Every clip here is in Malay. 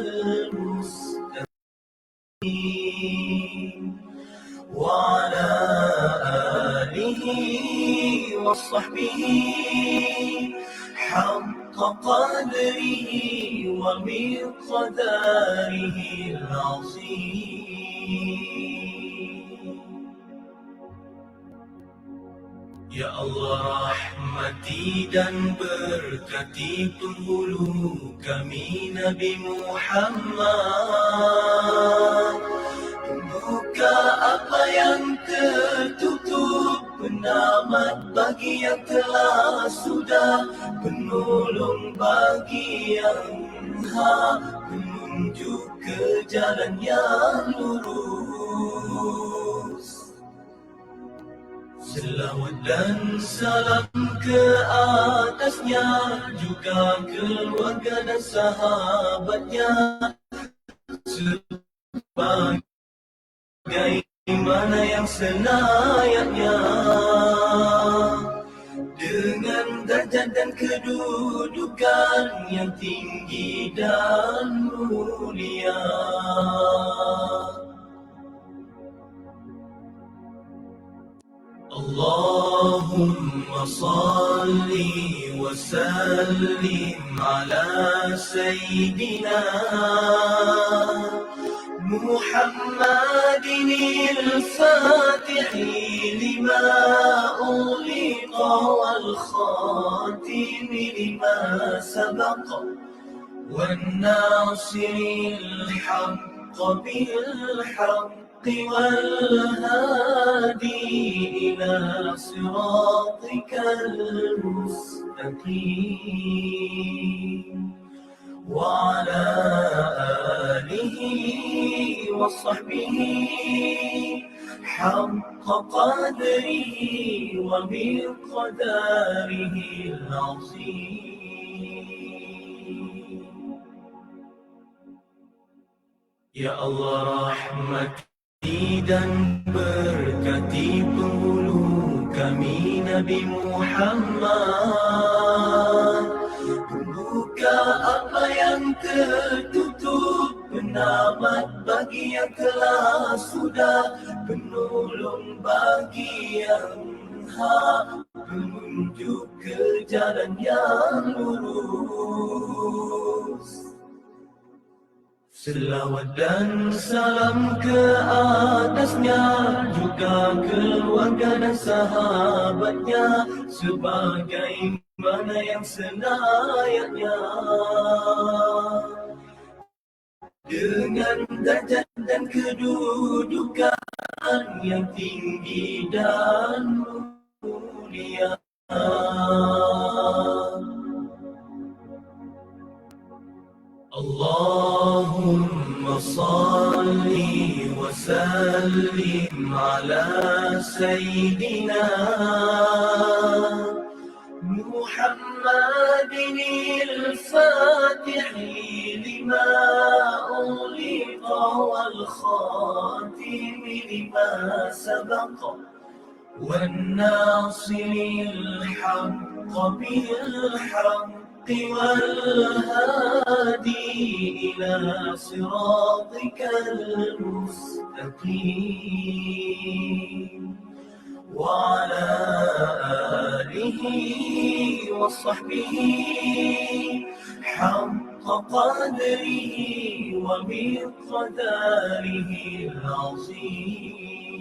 المستقيم وعلى آله وصحبه حق قدره ومقداره العظيم. Ya Allah, rahmati dan berkati penghulu kami Nabi Muhammad. Buka apa yang tertutup, penamat bagi yang telah sudah, penolong bagi yang hak, penunjuk ke jalan yang lurus. Selawat dan salam ke atasnya, juga keluarga dan sahabatnya, sebagaimana yang selayaknya, dengan derajat dan kedudukan yang tinggi dan mulia. Allahumma salli wa sallim ala sayyidina Muhammadin al-Fatihi lima ughliqa wal khatimi lima sabaqa wan nasiril haqqa bil haqq والهادي إلى صراطك المستقيم وعلى آله وصحبه حق قدره ومقداره العظيم. Ya Allah, rahmat dan berkati penghulu kami Nabi Muhammad. Buka apa yang tertutup, penamat bagi yang telah sudah, penolong bagi yang hak, penunjuk ke jalan yang lurus. Selawat dan salam ke atasnya, juga keluarga dan sahabatnya, sebagaimana yang selayaknya, dengan derajat dan kedudukan yang tinggi dan mulia. Allahumma salli wa sallim ala sayyidina Muhammadin al-Fatihi lima ughliqa wal khatimi lima sabaqa wan nasiril haqqa bil haqq والهادي إلى صراطك المستقيم وعلى آله وصحبه حق قدره ومقداره العظيم.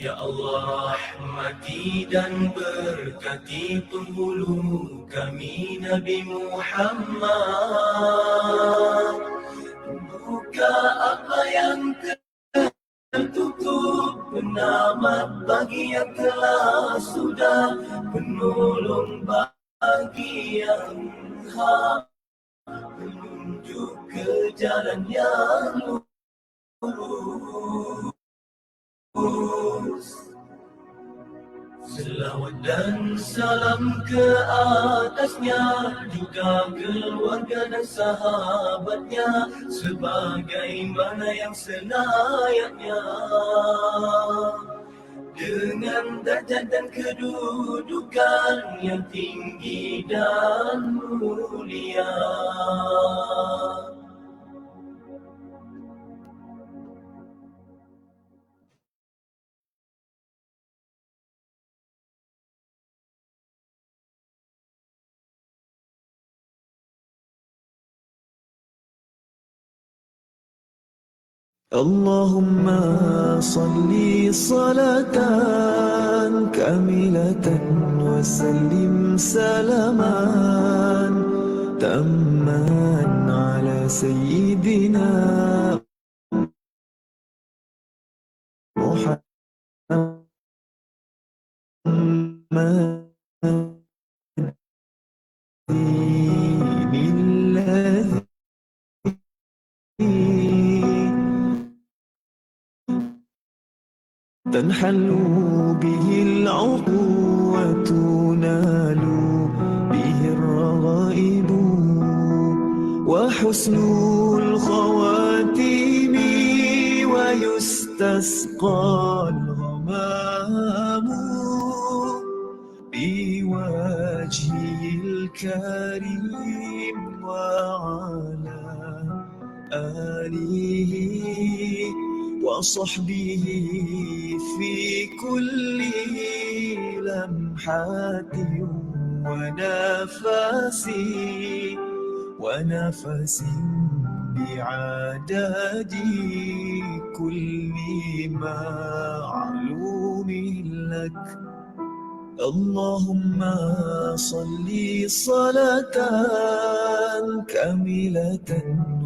Ya Allah, rahmati dan berkati penghulu kami Nabi Muhammad. Buka apa yang tertutup, penamat bagi yang telah sudah, penolong bagi yang hak, penunjuk ke jalan yang lurus. Selawat dan salam ke atasnya, juga keluarga dan sahabatnya, sebagaimana yang selayaknya, dengan derajat dan kedudukan yang tinggi dan mulia. اللهم صل صلاة كاملة وسلم سلاما تاما على سيدنا محمد الذي تنحل به العقود وتنال به الرغائب وحسن الخواتيم ويستسقى الغمام بوجهه الكريم وعلى آله وصحبه في كل لمحة ونفس بعدد كل معلوم لك. اللهم صل صلاة كاملة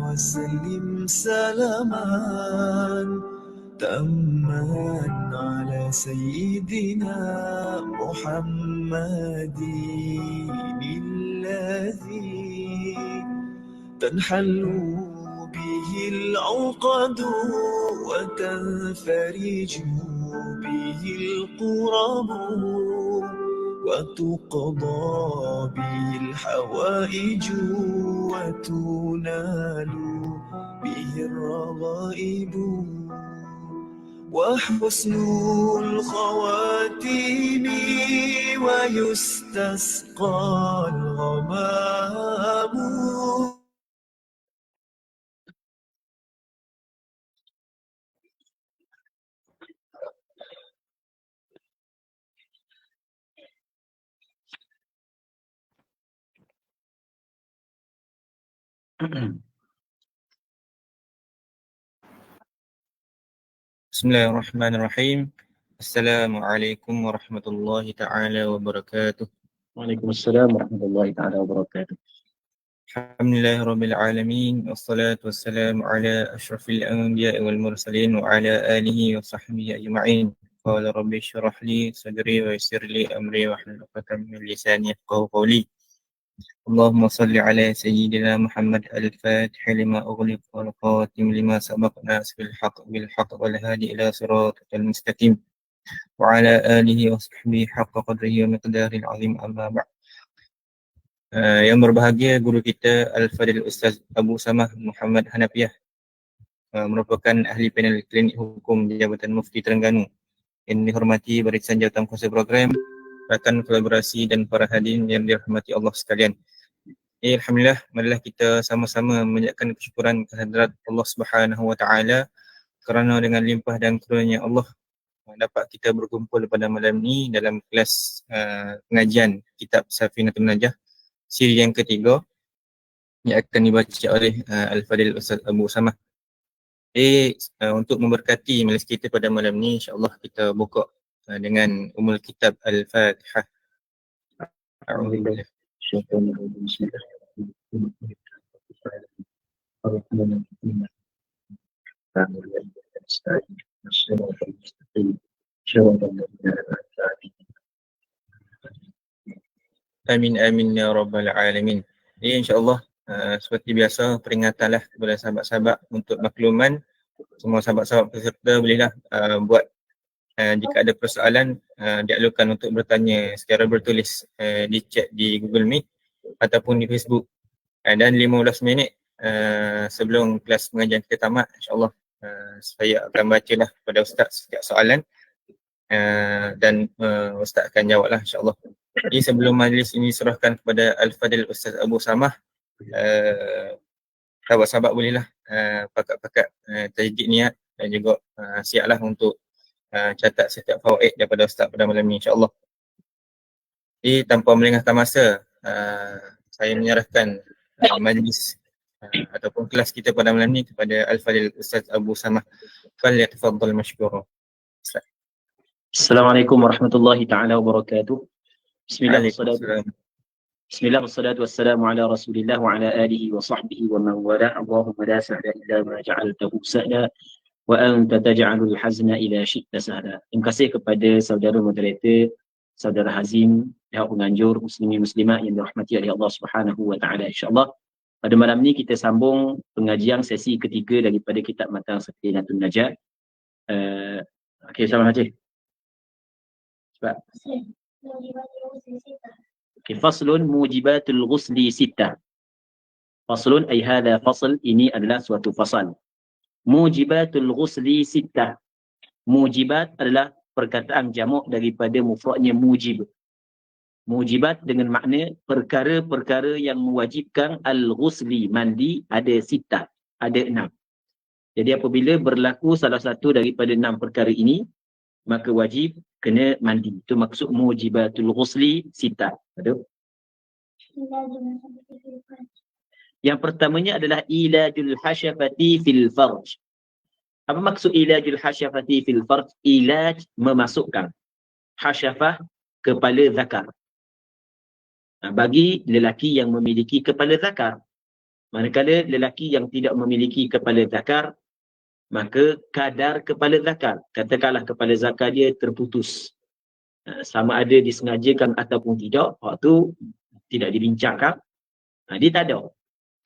وسلم سلاما تاما على سيدنا محمد الذي تنحل به العقد وتنفرج به القرب وتقضى به الحوائج وتنال به الرغائب وحسن الخواتيم ويستسقى الغمام. Bismillahirrahmanirrahim. Assalamualaikum warahmatullahi ta'ala wabarakatuh. Waalaikumsalam warahmatullahi ta'ala wabarakatuh. Alhamdulillahirabbil alamin wassalatu wassalamu ala asyrafil anbiya'i wal mursalin wa ala alihi wa sahbihi ajma'in. Qala rabbi shrah li sadri wa yassir li amri wa hlul 'uqdatam min lisani yafqahu qawli. Allahumma salli ala sayyidina Muhammad al-Fatih lima ughliq wal khatim lima sabaq nasbil haqq bil haqq wal hadi ila siratal mustaqim wa ala alihi wa sahbihi haqqa qadrihi wa miqdaril azim amma ba'd. Yang berbahagia guru kita Al-Fadil Ustaz Abu Samah Muhammad Hanafiah, merupakan ahli panel klinik hukum Jabatan Mufti Terengganu. Yang dihormati barisan jawatan kuasa program, rakan kolaborasi dan para hadirin yang dirahmati Allah sekalian. Alhamdulillah, marilah kita sama-sama mengucapkan kesyukuran kehadrat Allah Subhanahu wa taala kerana dengan limpah dan kurnia Allah dapat kita berkumpul pada malam ini dalam kelas pengajian kitab Safinatul Najah siri yang ketiga yang akan dibaca oleh Al-Fadil Ustaz Abu Samah. Untuk memberkati majlis kita pada malam ini, insya-Allah kita buka dengan umul kitab Al-Fatihah. A'udzubillah. Amin amin ya rabbal alamin. Insya-Allah seperti biasa peringatanlah kepada sahabat-sahabat untuk makluman, semua sahabat-sahabat peserta bolehlah buat jika ada persoalan dialukan untuk bertanya secara bertulis di chat di Google Meet ataupun di Facebook. Dan 15 minit sebelum kelas pengajian kita tamat, insya-Allah saya akan bacalah kepada ustaz setiap soalan dan Ustaz akan jawablah insya-Allah. Jadi sebelum majlis ini serahkan kepada Al-Fadil Ustaz Abu Samah, sahabat-sahabat bolehlah pakat-pakat tajdid niat dan juga siaplah untuk catat setiap fawaid daripada Ustaz pada malam ini insya-Allah. Jadi tanpa melengahkan masa, saya menyerahkan majlis ataupun kelas kita pada malam ini kepada Al-Fadil Ustaz Abu Samah. Falyatafaddal mashkura. Assalamualaikum warahmatullahi taala wabarakatuh. Bismillah wassalatu wassalamu ala Rasulillah wa ala alihi wa sahbihi wa man wala. Allahumma la sahla illa ma ja'altahu sahla wa anta taj'alul hazna ila syi'ta sahla. Terima kasih kepada saudara moderator, saudara Hazim, pihak penganjur, muslimin muslimat yang dirahmati oleh Allah Subhanahu wa taala. Insya-Allah pada malam ni kita sambung pengajian sesi ketiga daripada kitab Matan Sakinatul Najat. Okey, sama Haji. Cepat. Okay, faslun mujibatul ghusli sittah. Faslun ay hadha fasl, ini adalah suatu fasal. Mujibatul ghusli sittah. Mujibat adalah perkataan jamak daripada mufradnya mujib. Mujibat dengan makna perkara-perkara yang mewajibkan al-ghusli, mandi, ada sittah, ada 6. Jadi apabila berlaku salah satu daripada 6 perkara ini, maka wajib kena mandi. Itu maksud mujibatul ghusli sittah. Betul? Yang pertamanya adalah ilajul hasyafati fil farj. Apa maksud ilajul hasyafati fil farj? Ilaj, memasukkan hasyafah, kepala zakar. Bagi lelaki yang memiliki kepala zakar. Manakala lelaki yang tidak memiliki kepala zakar, maka kadar kepala zakar, katakanlah kepala zakar dia terputus, sama ada disengajakan ataupun tidak, waktu tidak dibincangkan. Dia tak ada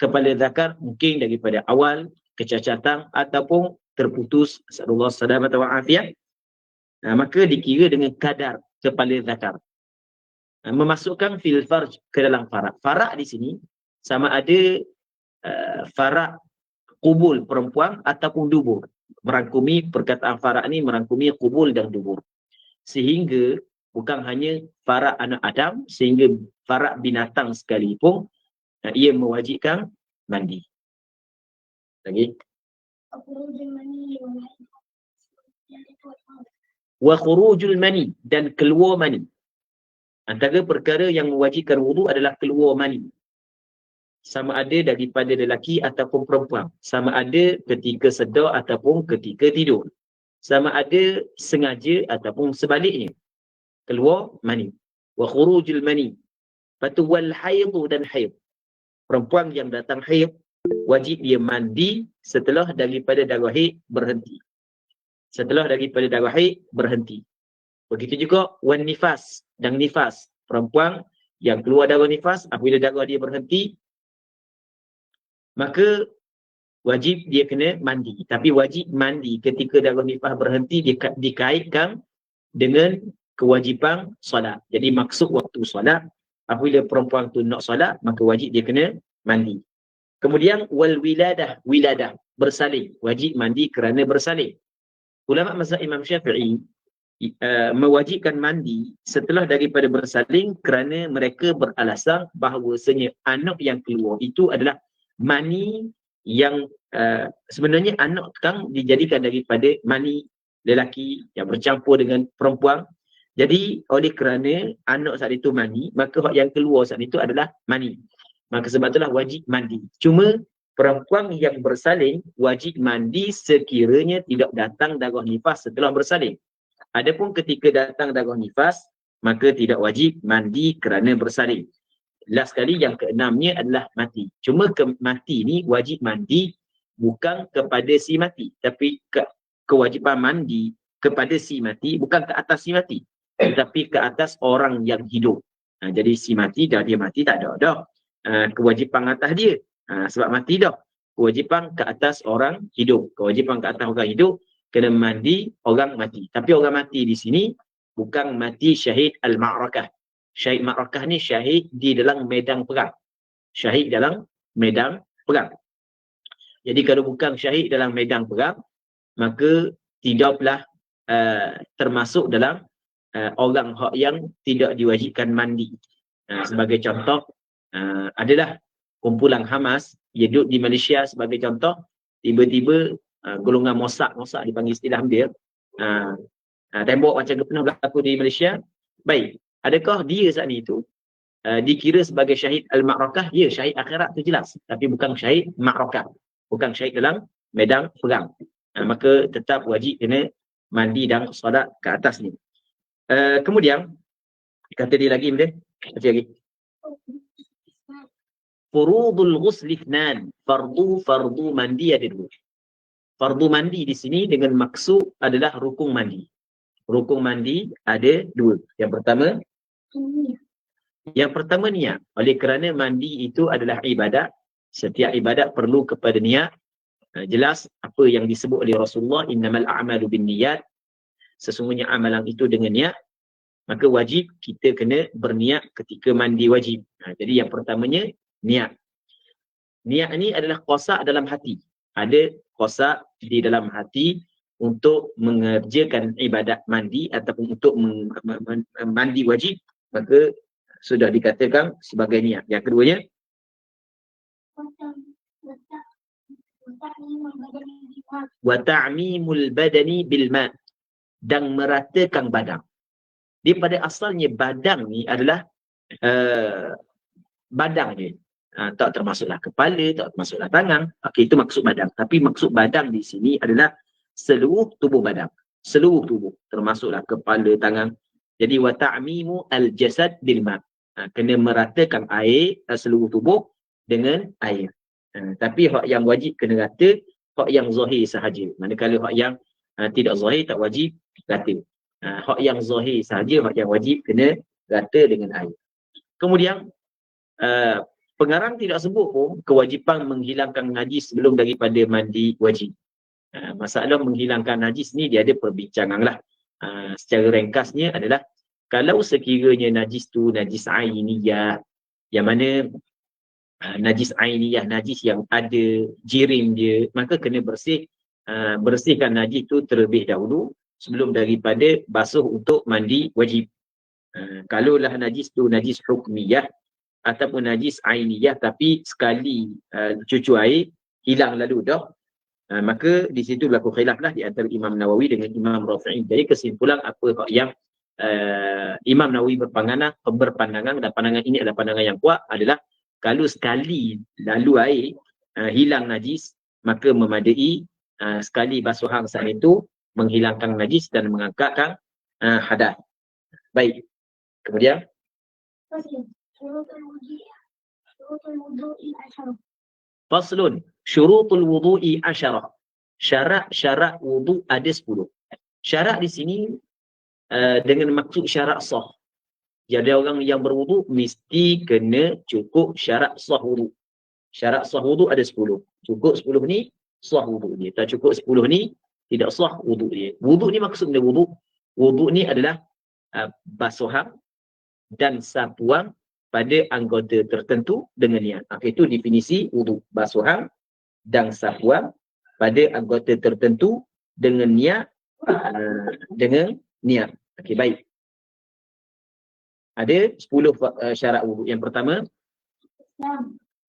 kepala zakar, mungkin daripada awal kecacatan ataupun terputus, nasallallahu salamata wa afiyah, maka dikira dengan kadar kepala zakar. Memasukkan fil farj, ke dalam farak. Farak di sini sama ada farak kubul perempuan ataupun dubur. Merangkumi, perkataan farak ni merangkumi kubul dan dubur. Sehingga bukan hanya farak anak Adam, sehingga farak binatang sekalipun ia mewajibkan mandi. Lagi. Wa khurujul mani, dan keluar mani. Antara perkara yang mewajibkan wudu adalah keluar mani. Sama ada daripada lelaki ataupun perempuan. Sama ada ketika sedar ataupun ketika tidur. Sama ada sengaja ataupun sebaliknya. Keluar mani. Wa khurujul mani. Lepas tu wal haidu, dan haid. Perempuan yang datang haid, wajib dia mandi setelah daripada darah haid berhenti. Setelah daripada darah haid berhenti. Begitu juga wan nifas, dan nifas. Perempuan yang keluar darah nifas, apabila darah dia berhenti, maka wajib dia kena mandi. Tapi wajib mandi ketika darah nifas berhenti dikaitkan dengan kewajipan solat. Jadi maksud waktu solat, apabila perempuan tu nak solat, maka wajib dia kena mandi. Kemudian wal wiladah, wiladah, bersalin. Wajib mandi kerana bersalin. Ulama mazhab Imam Syafi'i mewajibkan mandi setelah daripada bersalin kerana mereka beralasan bahawasanya anak yang keluar itu adalah mani yang sebenarnya anak kan dijadikan daripada mani lelaki yang bercampur dengan perempuan. Jadi oleh kerana anak saat itu mani, maka yang keluar saat itu adalah mani. Maka sebab itulah wajib mandi. Cuma perempuan yang bersalin wajib mandi sekiranya tidak datang darah nifas setelah bersalin. Adapun ketika datang darah nifas, maka tidak wajib mandi kerana bersalin. Last kali yang keenamnya adalah mati. Cuma mati ni wajib mandi bukan kepada si mati, tapi kewajipan mandi kepada si mati, bukan ke atas si mati, tetapi ke atas orang yang hidup. Jadi si mati dah, dia mati tak ada dah kewajipan atas dia, sebab mati dah. Kewajipan ke atas orang hidup. Kewajipan ke atas orang hidup kena mandi orang mati. Tapi orang mati di sini bukan mati syahid al-ma'rakah. Syahid ma'rakah ni syahid di dalam medan perang. Syahid dalam medan perang. Jadi kalau bukan syahid dalam medan perang, maka tidaklah termasuk dalam orang yang tidak diwajibkan mandi. Sebagai contoh, adalah kumpulan Hamas, dia duduk di Malaysia sebagai contoh, tiba-tiba golongan Mossad dipanggil istilah dia, tembok macam pernah berlaku di Malaysia. Baik, adakah dia saat ni itu dikira sebagai syahid al-ma'rakah? Ya, syahid akhirat tu jelas, tapi bukan syahid ma'rakah, bukan syahid dalam medan perang. Maka tetap wajib kena mandi dan solat ke atas ni. Kemudian kata dia lagi, baca lagi. Furudul ghusli ithnan, fardu mandi ada dua. Fardu mandi di sini dengan maksud adalah rukun mandi. Rukun mandi ada dua. Yang pertama niat. Oleh kerana mandi itu adalah ibadat, setiap ibadat perlu kepada niat. Jelas apa yang disebut oleh Rasulullah, innamal a'malu binniyat, sesungguhnya amalan itu dengan niat. Maka wajib kita kena berniat ketika mandi wajib. Jadi yang pertamanya niat. Niat ni adalah qasak dalam hati. Ada qasak di dalam hati untuk mengerjakan ibadat mandi ataupun untuk mandi wajib, maka sudah dikatakan sebagai niat. Yang keduanya, wa ta'mimul badani bil ma', dan meratakan badan. Dia pada asalnya badan ni adalah badan dia. Tak termasuklah kepala, tak termasuklah tangan. Okey, itu maksud badan. Tapi maksud badan di sini adalah seluruh tubuh badan. Seluruh tubuh, termasuklah kepala, tangan. Jadi wa ta'mimu al-jasad bil ma'. Kena meratakan air seluruh tubuh dengan air. Tapi hak yang wajib kena rata, hak yang zahir sahaja. Manakala hak yang tidak zahir tak wajib rata. Hak yang zahir sahaja, hak yang wajib kena rata dengan air. Kemudian pengarang tidak sebut pun kewajipan menghilangkan najis sebelum daripada mandi wajib. Masalah menghilangkan najis ni dia ada perbincangan lah. Secara ringkasnya adalah, kalau sekiranya najis tu najis ainiyah, yang mana najis ainiyah, najis yang ada jirim dia, maka kena bersihkan najis tu terlebih dahulu sebelum daripada basuh untuk mandi wajib. Kalaulah najis tu najis hukmiyah ataupun najis ainiyah, tapi sekali cucu air hilang lalu dah, maka di situ berlaku khilaf lah di antara Imam Nawawi dengan Imam Rafi'i. Jadi kesimpulan apa yang Imam Nawawi berpandangan, dan pandangan ini adalah pandangan yang kuat, adalah kalau sekali lalu air hilang najis, maka memadai sekali basuhan saat itu menghilangkan najis dan mengangkatkan hadas. Baik. Kemudian faslun syurutul wudu'i 10. Syarat wudu ada 10. Syarat di sini dengan maksud syarat sah. Jadi orang yang berwudu mesti kena cukup syarat sah wudu. Syarat sah wudu ada 10. Cukup 10 ni sah wudu dia. Tak cukup 10 ni tidak sah wudu dia. Wudu ni maksudnya wudu. Wudu ni adalah basuhan dan sapuan pada anggota tertentu dengan niat. Itu definisi wudu. Basuhan dan sapuan pada anggota tertentu dengan niat. Okey, baik. Ada 10 syarat wudu.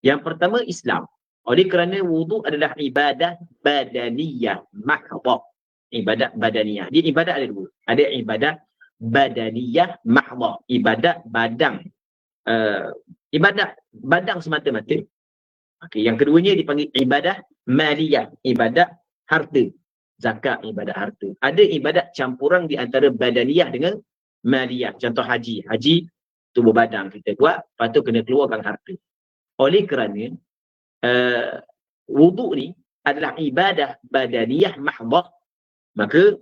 Yang pertama Islam. Oleh kerana wudu adalah ibadah badaniyah mahdhah. Ibadat badaniyah. Dia ibadat ada dua. Ada ibadat badaniyah mahdhah. Ibadat badan. Ibadat badan semata-mata. Okey, yang keduanya dipanggil ibadah maliyah. Ibadat harta. Zakat, ibadat harta. Ada ibadat campuran di antara badaniyah dengan maliyah. Contoh haji. Haji tubuh badan kita buat, lepas tu kena keluarkan harta. Oleh kerana wudu ni adalah ibadah badaniyah mahdhah, maka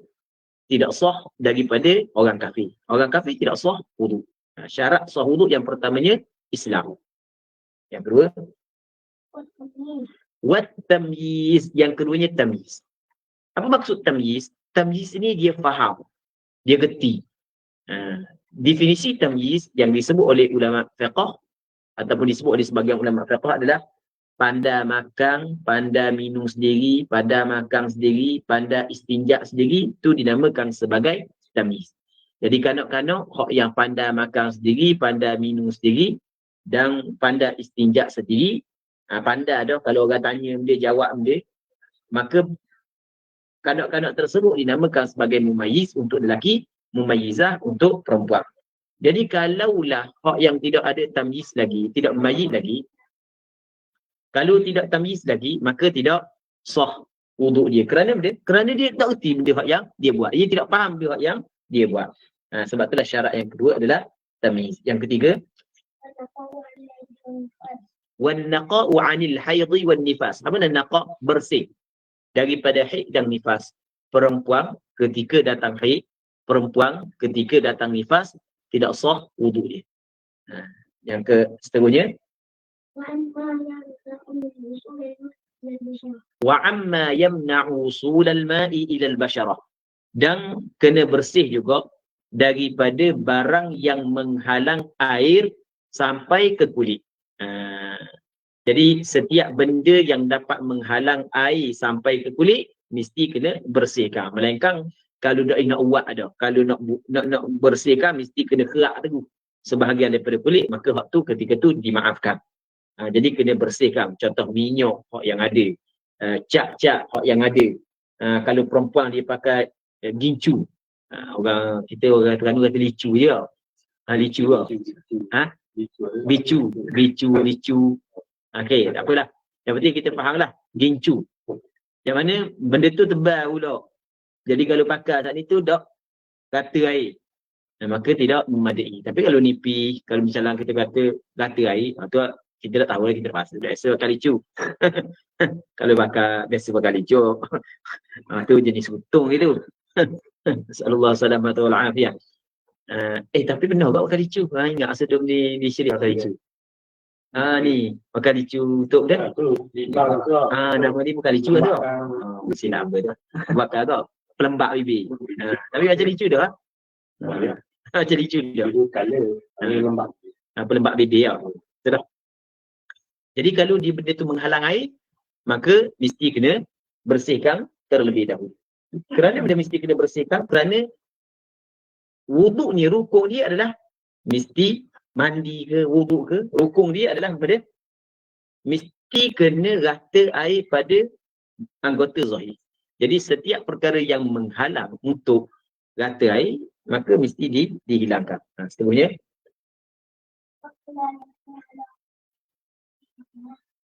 tidak sah daripada orang kafir. Orang kafir tidak sah wudu. Syarat sah wudu yang pertamanya Islam. Yang kedua wat tamyiz. Yang keduanya tamyiz. Apa maksud tamyiz? Tamyiz ini dia faham, dia gerti. Definisi tamyiz yang disebut oleh ulama fiqh ataupun disebut oleh sebagian ulama fiqh adalah pandai makan, pandai minum sendiri, pandai makan sendiri, pandai istinja sendiri, itu dinamakan sebagai tamyiz. Jadi kanak-kanak hak yang pandai makan sendiri, pandai minum sendiri dan pandai istinja sendiri, pandai dah kalau orang tanya dia jawab dia, maka kanak-kanak tersebut dinamakan sebagai mumayyiz untuk lelaki, mumayyizah untuk perempuan. Jadi kalaulah hak yang tidak ada tamyiz lagi, tidak mumayyiz lagi, kalau tidak tamyiz lagi, maka tidak sah wuduk dia. Kerana dia tak erti benda hak yang dia buat. Dia tidak faham benda hak yang dia buat. Sebab itulah syarat yang kedua adalah tamyiz. Yang ketiga, wan-naqa'u 'anil haidhi wan nifas. Apa makna naqa'? Bersih daripada haid dan nifas. Perempuan ketika datang haid, perempuan ketika datang nifas, tidak sah wuduk dia. Yang seterusnya, wa amma yamna'u usulal ma'i ila al-basharah, dan kena bersih juga daripada barang yang menghalang air sampai ke kulit. Jadi setiap benda yang dapat menghalang air sampai ke kulit mesti kena bersihkan. Melainkan kalau nak uat ada, kalau nak bersihkan mesti kena kerak teguh sebahagian daripada kulit, maka hak tu ketika tu dimaafkan. Jadi kena bersihkan. Contoh minyak hak yang ada, cat hak yang ada. Kalau perempuan dia pakai gincu, orang Terengganu kata licu je. Licu lah. Bicu. Okey, tak apalah. Yang penting kita fahamlah gincu. Yang mana benda tu tebal pula. Jadi kalau pakai saat ni tu dak rata air, maka tidak memadai. Tapi kalau nipis, kalau misalnya kita kata rata air, tu kita dah tahu lah, kita biasa pakai licu. Kalau biasa pakai licu, tu jenis untung gitu. Sallallahu alaihi wasallam. Tapi benar tak pakai licu? Ingat sebelum di syariah pakai licu. Ni pakai licu untuk dah. Nama ni bukan licu dah. Mesti nama dah. Bakar kau. Pelembab bibir. Tapi macam licu dah. Macam licu dah. Pelembab bibir lah. Betul. Jadi kalau di benda tu menghalang air, maka mesti kena bersihkan terlebih dahulu. Kerana benda mesti kena bersihkan, kerana wuduk ni, rukun dia adalah mesti mandi ke, wuduk ke, rukun dia adalah benda mesti kena rata air pada anggota zahir. Jadi setiap perkara yang menghalang untuk rata air, maka mesti dihilangkan. Seterusnya,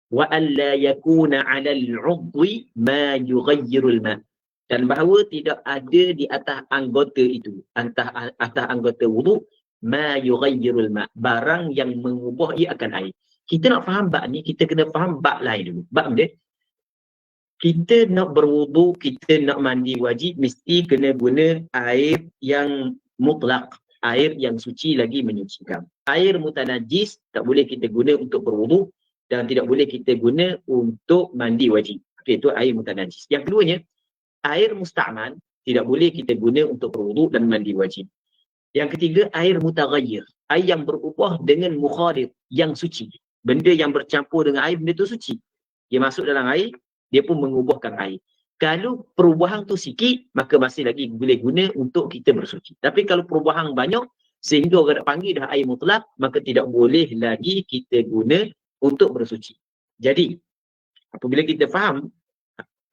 wa alla yakuna 'ala al-'udwi ma yughayyiru al-ma', dan bahawa tidak ada di atas anggota itu, atas anggota wuduk, ma yughayyiru al-ma', barang yang mengubah ia akan air. Kita nak faham bab ni, kita kena faham bab lain dulu. Bab dia, kita nak berwuduk, kita nak mandi wajib, mesti kena guna air yang mutlak, air yang suci lagi menyucikan. Air mutanajis tak boleh kita guna untuk berwuduk dan tidak boleh kita guna untuk mandi wajib. Okey, itu air mutanajis. Yang keduanya, air musta'man tidak boleh kita guna untuk berwuduk dan mandi wajib. Yang ketiga, air mutaghayyir, air yang berubah dengan mukhalid, yang suci. Benda yang bercampur dengan air, benda tu suci. Dia masuk dalam air, dia pun mengubahkan air. Kalau perubahan tu sikit, maka masih lagi boleh guna untuk kita bersuci. Tapi kalau perubahan banyak, sehingga orang nak panggil dah air mutlak, maka tidak boleh lagi kita guna untuk bersuci. Jadi, apabila kita faham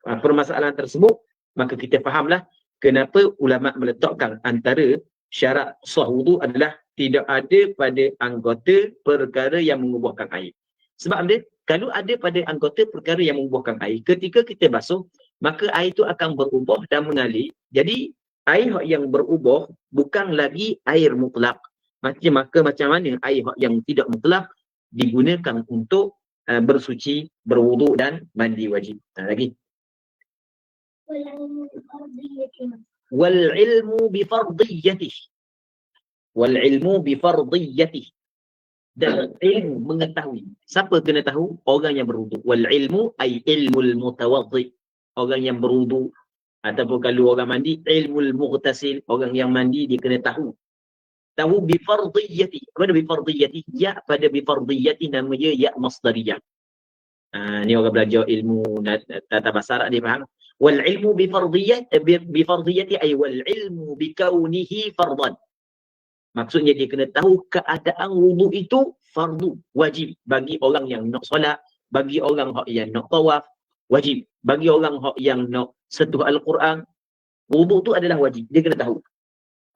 permasalahan tersebut, maka kita fahamlah kenapa ulama meletakkan antara syarat sah wudu adalah tidak ada pada anggota perkara yang mengubahkan air. Sebab dia, kalau ada pada anggota perkara yang mengubahkan air, ketika kita basuh, maka air itu akan berubah dan mengalir. Jadi, air yang berubah bukan lagi air mutlak. Maka macam mana air yang tidak mutlak digunakan untuk bersuci, berwuduk dan mandi wajib. Lagi. Wal ilmu bi fardiyatih. Wal ilmu bi fardiyatih. Dan ilmu mengetahui. Siapa kena tahu? Orang yang berwuduk. Wal ilmu ay ilmul mutawaddi. Orang yang berwuduk. Ataupun kalau orang mandi, ilmul mughtasil. Orang yang mandi dia kena tahu. Tahu bi fardiyati. Apa bi fardiyati? Ya pada bi fardiyati namanya ya masdariyah. Ni orang belajar ilmu tata bahasa Arab dia faham. Wal ilmu bi fardiyati ay wal ilmu bi kaunihi fardan. Maksudnya dia kena tahu keadaan wudu itu fardu, wajib bagi orang yang nak solat, bagi orang yang nak tawaf, wajib. Bagi orang yang nak sentuh Al-Quran, wudu tu adalah wajib. Dia kena tahu.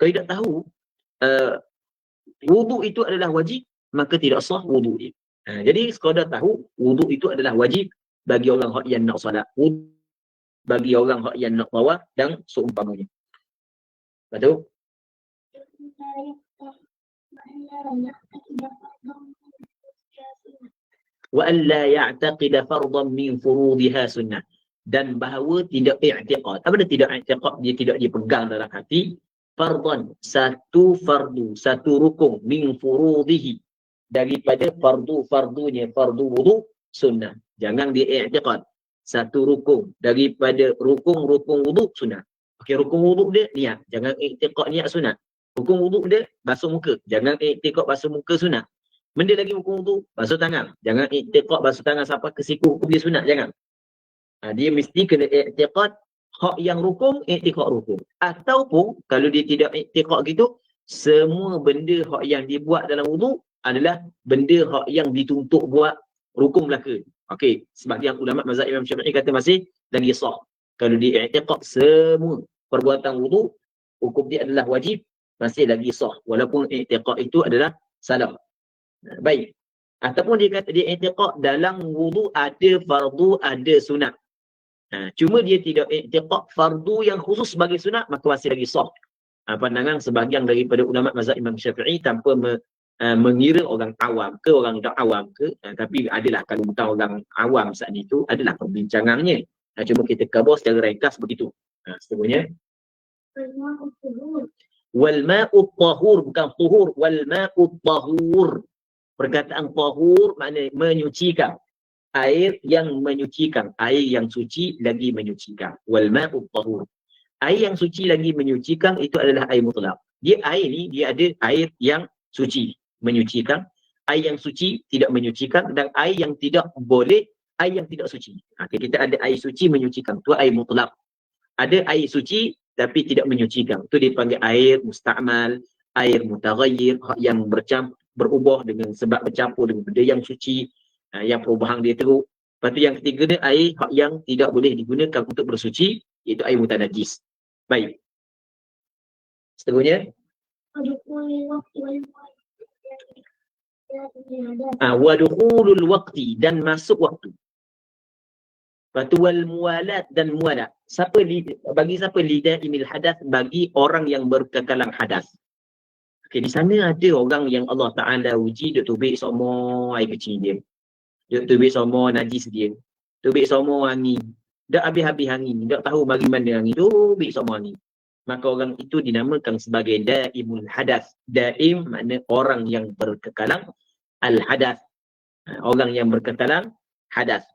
Kalau tidak tahu, wudu itu adalah wajib, maka tidak sah wudu dia. Jadi sekadar tahu, wudu itu adalah wajib bagi orang yang nak solat, bagi orang yang nak tawaf dan seumpamanya. Betul? Wa an la ya'taqida fardan min furudiha sunnah, dan bahawa tidak i'tiqad. Apa dia tidak i'tiqad? Dia tidak dipegang dalam hati fardan, satu fardu, satu rukun min furudihi, daripada fardunya fardu wudu sunnah. Jangan dia i'tiqad satu rukun daripada rukun wudu sunnah. Okey, rukun wudu dia niat, jangan i'tiqad niat sunat. Rukun wudu dia basuh muka, jangan i'tiqad basuh muka sunat. Benda lagi rukun wudu, basuh tangan, jangan i'tiqad basuh tangan sampai ke siku, hukum dia sunat, jangan. Dia mesti kena i'tiqad hak yang rukun, i'tiqad rukun. Ataupun kalau dia tidak i'tiqad gitu, semua benda hak yang dibuat dalam wudu adalah benda hak yang dituntut buat rukun belaka. Okey, sebahagian ulama mazhab Imam Syafi'i kata masih lagi sah. Kalau dia i'tiqad semua perbuatan wudu, hukum dia adalah wajib, masih lagi sah walaupun i'tiqad itu adalah salah. Baik. Ataupun dia kata dia i'tiqad dalam wudu ada fardu, ada sunat. Cuma dia tidak i'tiqad fardu yang khusus sebagai sunat, maka masih lagi sah. Pandangan sebahagian daripada ulama mazhab Imam Syafi'i tanpa mengira orang awam ke orang tak awam ke, tapi adalah kalau bukan orang awam saat itu adalah perbincangannya. Cuma kita kabur secara ringkas begitu. Seterusnya wal ma'ut tahur, bukan tuhur, wal ma'ut tahur. Perkataan tahur maknanya menyucikan. Air yang menyucikan, air yang suci lagi menyucikan. Wal ma'ut tahur. Air yang suci lagi menyucikan itu adalah air mutlak. Dia air ni dia ada air yang suci menyucikan, air yang suci tidak menyucikan, dan air yang tidak boleh, air yang tidak suci. Kita ada air suci menyucikan, tu air mutlak. Ada air suci tapi tidak menyucikan, tu dipanggil air musta'mal, air mutaghayyir, yang berubah dengan sebab bercampur dengan benda yang suci, yang perubahan dia teruk. Lepas tu yang ketiga dia air yang tidak boleh digunakan untuk bersuci, iaitu air mutanajis. Baik. Seterusnya wadukhulul waqti, dan masuk waktu. Wal muwalat, dan muwalat. Bagi siapa lidaimil hadas? Bagi orang yang berkekalan hadas. Okey, di sana ada orang yang Allah Ta'ala uji, dia tubik semua air kecil dia. Dia tubik semua najis dia. Tubik semua angin. Dah habis-habis angin. Tak tahu bagi mana angin. Tubik semua angin. Maka orang itu dinamakan sebagai daimul hadas. Daim makna orang yang berkekalan al-hadas. Orang yang berkekalan hadas.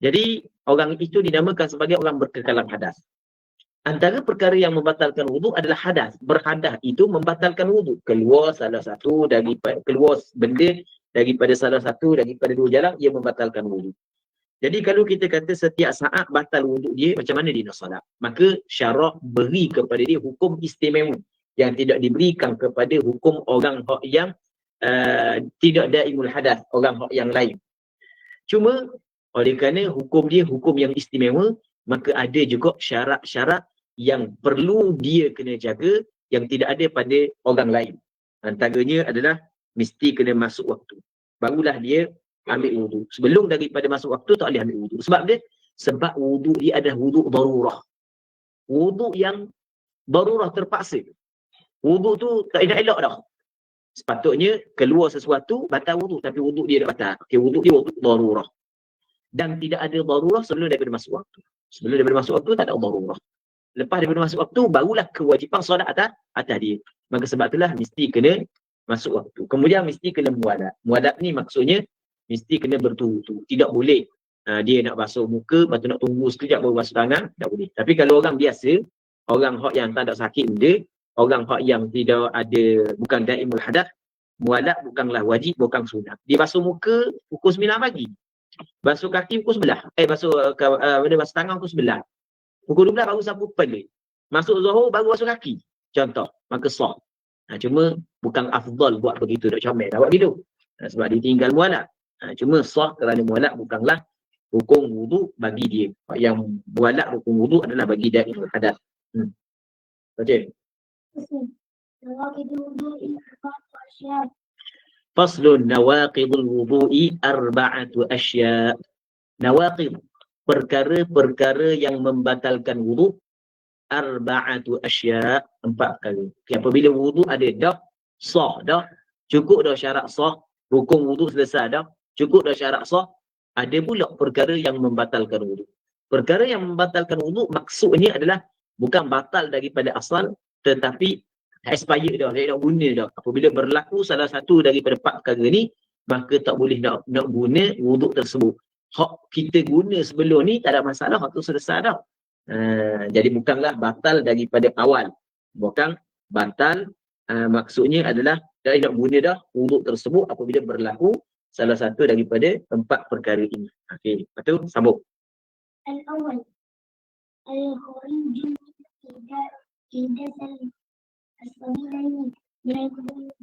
Jadi orang itu dinamakan sebagai orang berkekalan hadas. Antara perkara yang membatalkan wudu adalah hadas. Berhadas itu membatalkan wudu. Keluar benda daripada salah satu daripada dua jalan, ia membatalkan wudu. Jadi kalau kita kata setiap saat batal wudu dia, macam mana dia nak solat? Maka syarak beri kepada dia hukum istimewa yang tidak diberikan kepada hukum orang yang tidak daimul hadas, orang yang lain. Cuma oleh kerana hukum dia hukum yang istimewa, maka ada juga syarat-syarat yang perlu dia kena jaga yang tidak ada pada orang lain. Antaranya adalah mesti kena masuk waktu. Barulah dia ambil wudu. Sebelum daripada masuk waktu tak boleh ambil wudu. Sebab wudu dia adalah wudu darurah. Wudu yang darurah terpaksa. Wudu tu tak elok dah. Sepatutnya keluar sesuatu batal wudu, tapi wudu dia dah batal. Okey, wudu dia wudu darurah. Dan tidak ada darurah sebelum daripada masuk waktu. Sebelum daripada masuk waktu tak ada darurah. Lepas daripada masuk waktu barulah kewajipan solat atas dia. Maka sebab itulah mesti kena masuk waktu. Kemudian mesti kena muadat. Muadat ni maksudnya mesti kena berturut-turut. Tidak boleh dia nak basuh muka, lepas tu nak tunggu sekejap baru basuh tangan, tak boleh. Tapi kalau orang biasa, orang yang tak ada sakit benda, orang yang tidak ada, bukan daimul hadas, muadat bukanlah wajib, bukan sunat. Dia basuh muka pukul 9 pagi. Basuh kaki pukul 11. Basuh tangan pukul 11. Pukul 12 baru sapu balik. Masuk Zuhur baru basuh kaki. Contoh, maka sah. Cuma bukan afdal buat begitu, tak comel tak buat gitu. Sebab dia tinggal mualaf. Cuma sah kerana mualaf bukanlah rukun wudu bagi dia. Yang mualaf rukun wudu adalah bagi dia ilmu hadas. Baca. Faslun nawaqidul wudu'i arba'atu asya. Nawaqid, perkara-perkara yang membatalkan wudu, arba'atu asya, 4 perkara. Okay, apabila wudu ada dah, sah dah, cukup dah syarat sah, rukun wudu selesai dah, cukup dah syarat sah, ada pula perkara yang membatalkan wudu. Perkara yang membatalkan wudu maksudnya adalah bukan batal daripada asal, tetapi expired dah, tak nak guna dah. Apabila berlaku salah satu daripada 4 perkara ni, maka tak boleh nak guna wudu tersebut. Hak kita guna sebelum ni tak ada masalah, hak tu selesai dah. Jadi bukanlah batal daripada awal. Bukan batal, maksudnya adalah dah nak guna dah wudu tersebut apabila berlaku salah satu daripada 4 perkara ini. Okey, lepas tu sambung. Al-awwal al-kharij ida as-sabilaini min al-qubul.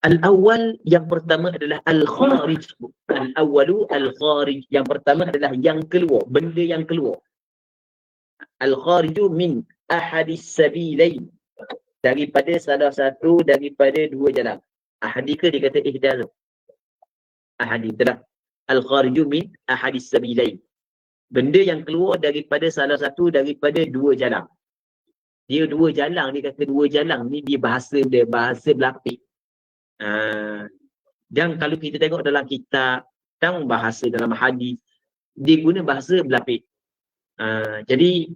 Al-awwal, yang pertama adalah al-kharij. Al-awwalu al-kharij, yang pertama adalah yang keluar, benda yang keluar. Al-khariju min ahadis sabilain, daripada salah satu daripada 2 jalan. Ahadi ke dia kata ihdazu? Ahadi, betul tak? Al-khariju min ahadis sabilain, benda yang keluar daripada salah satu daripada 2 jalan. Dia 2 jalan, dia kata 2 jalan ni dia bahasa berlapis. Dan kalau kita tengok dalam kitab dan bahasa dalam hadis, dia guna bahasa berlapis. Jadi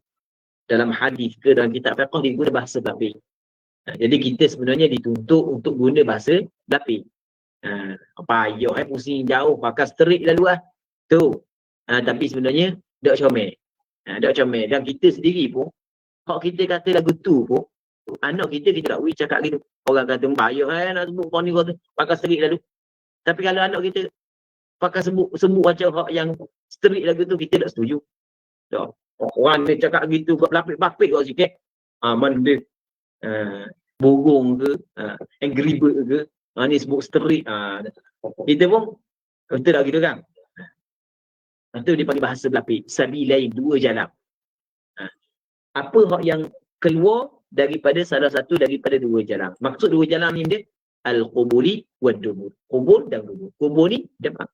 dalam hadis ke dalam kitab fiqh dia guna bahasa berlapis. Jadi kita sebenarnya dituntut untuk guna bahasa berlapis. Payah pusing jauh pakai sterik lalu tu. Tapi sebenarnya dak comel. Dan kita sendiri pun hak kita kata lagu tu pun anak kita tak boleh cakap gitu. Orang kata payah nak sebut kau ni kau tu pakai sterik lalu. Tapi kalau anak kita pakai sebut macam hak yang sterik lagu tu, kita tak setuju. Tak. Orang dia cakap gitu buat lapik-lapik kau sikit. Mana burung ke, angry bird ke, ni sebut sterik. Kita pun betul tak gitu kan? Itu dia panggil bahasa berlapis. Sabilain, 2 jalan. Apa hak yang keluar daripada salah satu daripada 2 jalan? Maksud 2 jalan ni dia al-qubuli wad-dubur. Qubul dan dubur. Qubul ni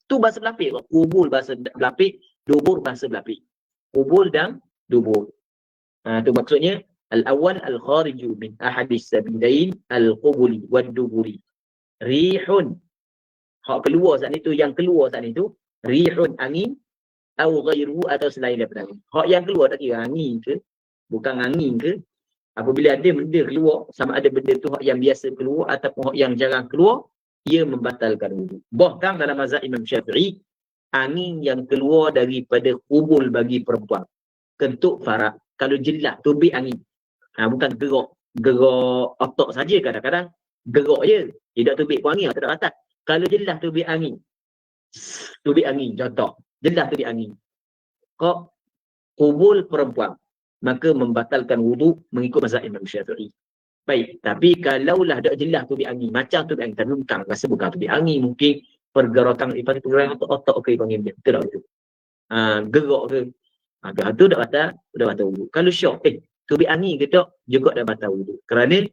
tu bahasa berlapis. Qubul bahasa berlapis, dubur bahasa berlapis. Qubul dan dubur. Tu maksudnya al-awwal al-khariju min ahadis sabilain al-qubuli wad-duburi. Rihun, hak keluar saat itu, yang keluar saat itu, rihun, angin, atau ghairu, atau selain daripada angin. Hak yang keluar tak kira angin ke, bukan angin ke. Apabila ada benda keluar, sama ada benda tu hak yang biasa keluar ataupun hak yang jarang keluar, ia membatalkan wudu. Bahkan dalam mazhab Imam Syafi'i, angin yang keluar daripada kubul bagi perempuan, kentut farak, kalau jelas tubik angin, bukan gerak otak saja, kadang-kadang gerak je, tidak tubik pun angin, tak ada atas. Kalau jelas tubik angin, contoh, jelas tubik angin, kok kubul perempuan, maka membatalkan wudu mengikut mazhab Imam Syafi'i. Baik, tapi kalaulah tak jelas tubik angin, macam tubik angin, tapi bukan, rasa bukan tubik angin, mungkin pergerakan otak ke panggil dia, betul tak itu? Gerak ke, itu dah batal wudu. Kalau syok, tubik angin ke tak, juga dah batal wudu. Kerana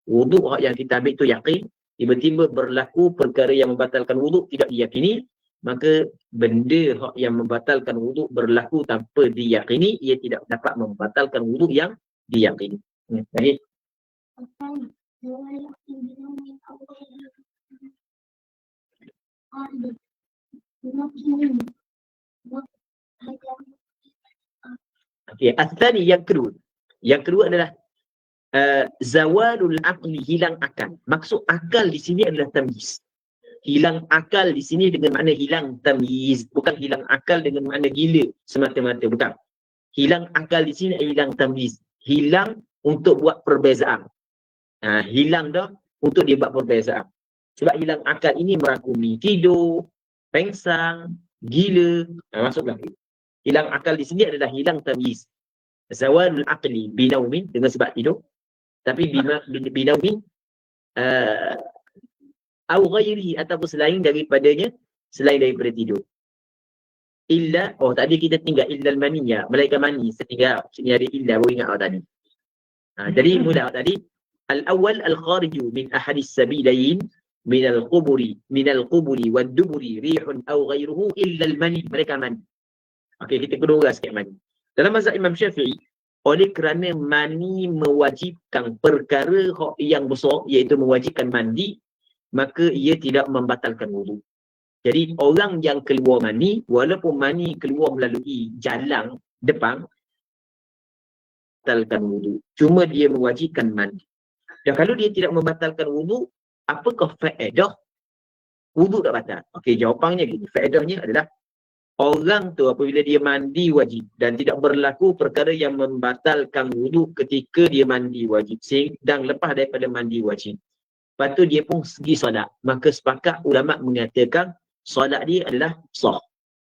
wudu hak yang kita ambil tu yakin, tiba-tiba berlaku perkara yang membatalkan wudu tidak diyakini, maka benda hak yang membatalkan wudu berlaku tanpa diyakini, ia tidak dapat membatalkan wudu yang diyakini. Baik. Okey, asal yang kedua. Yang kedua adalah zawalul aqli, hilang akal. Maksud akal di sini adalah tamyiz. Hilang akal di sini dengan makna hilang tamyiz, bukan hilang akal dengan makna gila semata-mata, bukan. Hilang akal di sini hilang tamyiz. Hilang untuk buat perbezaan. Hilang dah untuk dia buat perbezaan. Sebab hilang akal ini merangkumi tidur, pengsang, gila, masuk belaka. Hilang akal di sini adalah hilang tamyiz. Zawalul aqli binaumin, dengan sebab tidur. Tapi binaumin au ghairihi, ataupun selain daripadanya, selain daripada tidur. Illa, tadi kita tinggal illal maniyya, melainkan mani. Setinggal sini ada illa, baru ingat tadi. Jadi mula tadi, al-awwal al-khariju min ahadis sabilain min al-quburi wad-duburi rihun aw ghairuhu illa al-mani, mereka mani. Okey, kita kedua sikit mani. Dalam mazhab Imam Syafi'i, oleh kerana mani mewajibkan perkara yang besar, iaitu mewajibkan mandi, maka ia tidak membatalkan wudu. Jadi orang yang keluar mani, walaupun mani keluar melalui jalan depan, membatalkan wudu. Cuma dia mewajibkan mandi. Dan kalau dia tidak membatalkan wudu, apakah faedah wudu tak batal? Okey, jawapannya gini. Faedahnya adalah orang tu apabila dia mandi wajib dan tidak berlaku perkara yang membatalkan wudu ketika dia mandi wajib, dan lepas daripada mandi wajib, lepas tu dia pun pergi solat, maka sepakat ulama mengatakan solat dia adalah sah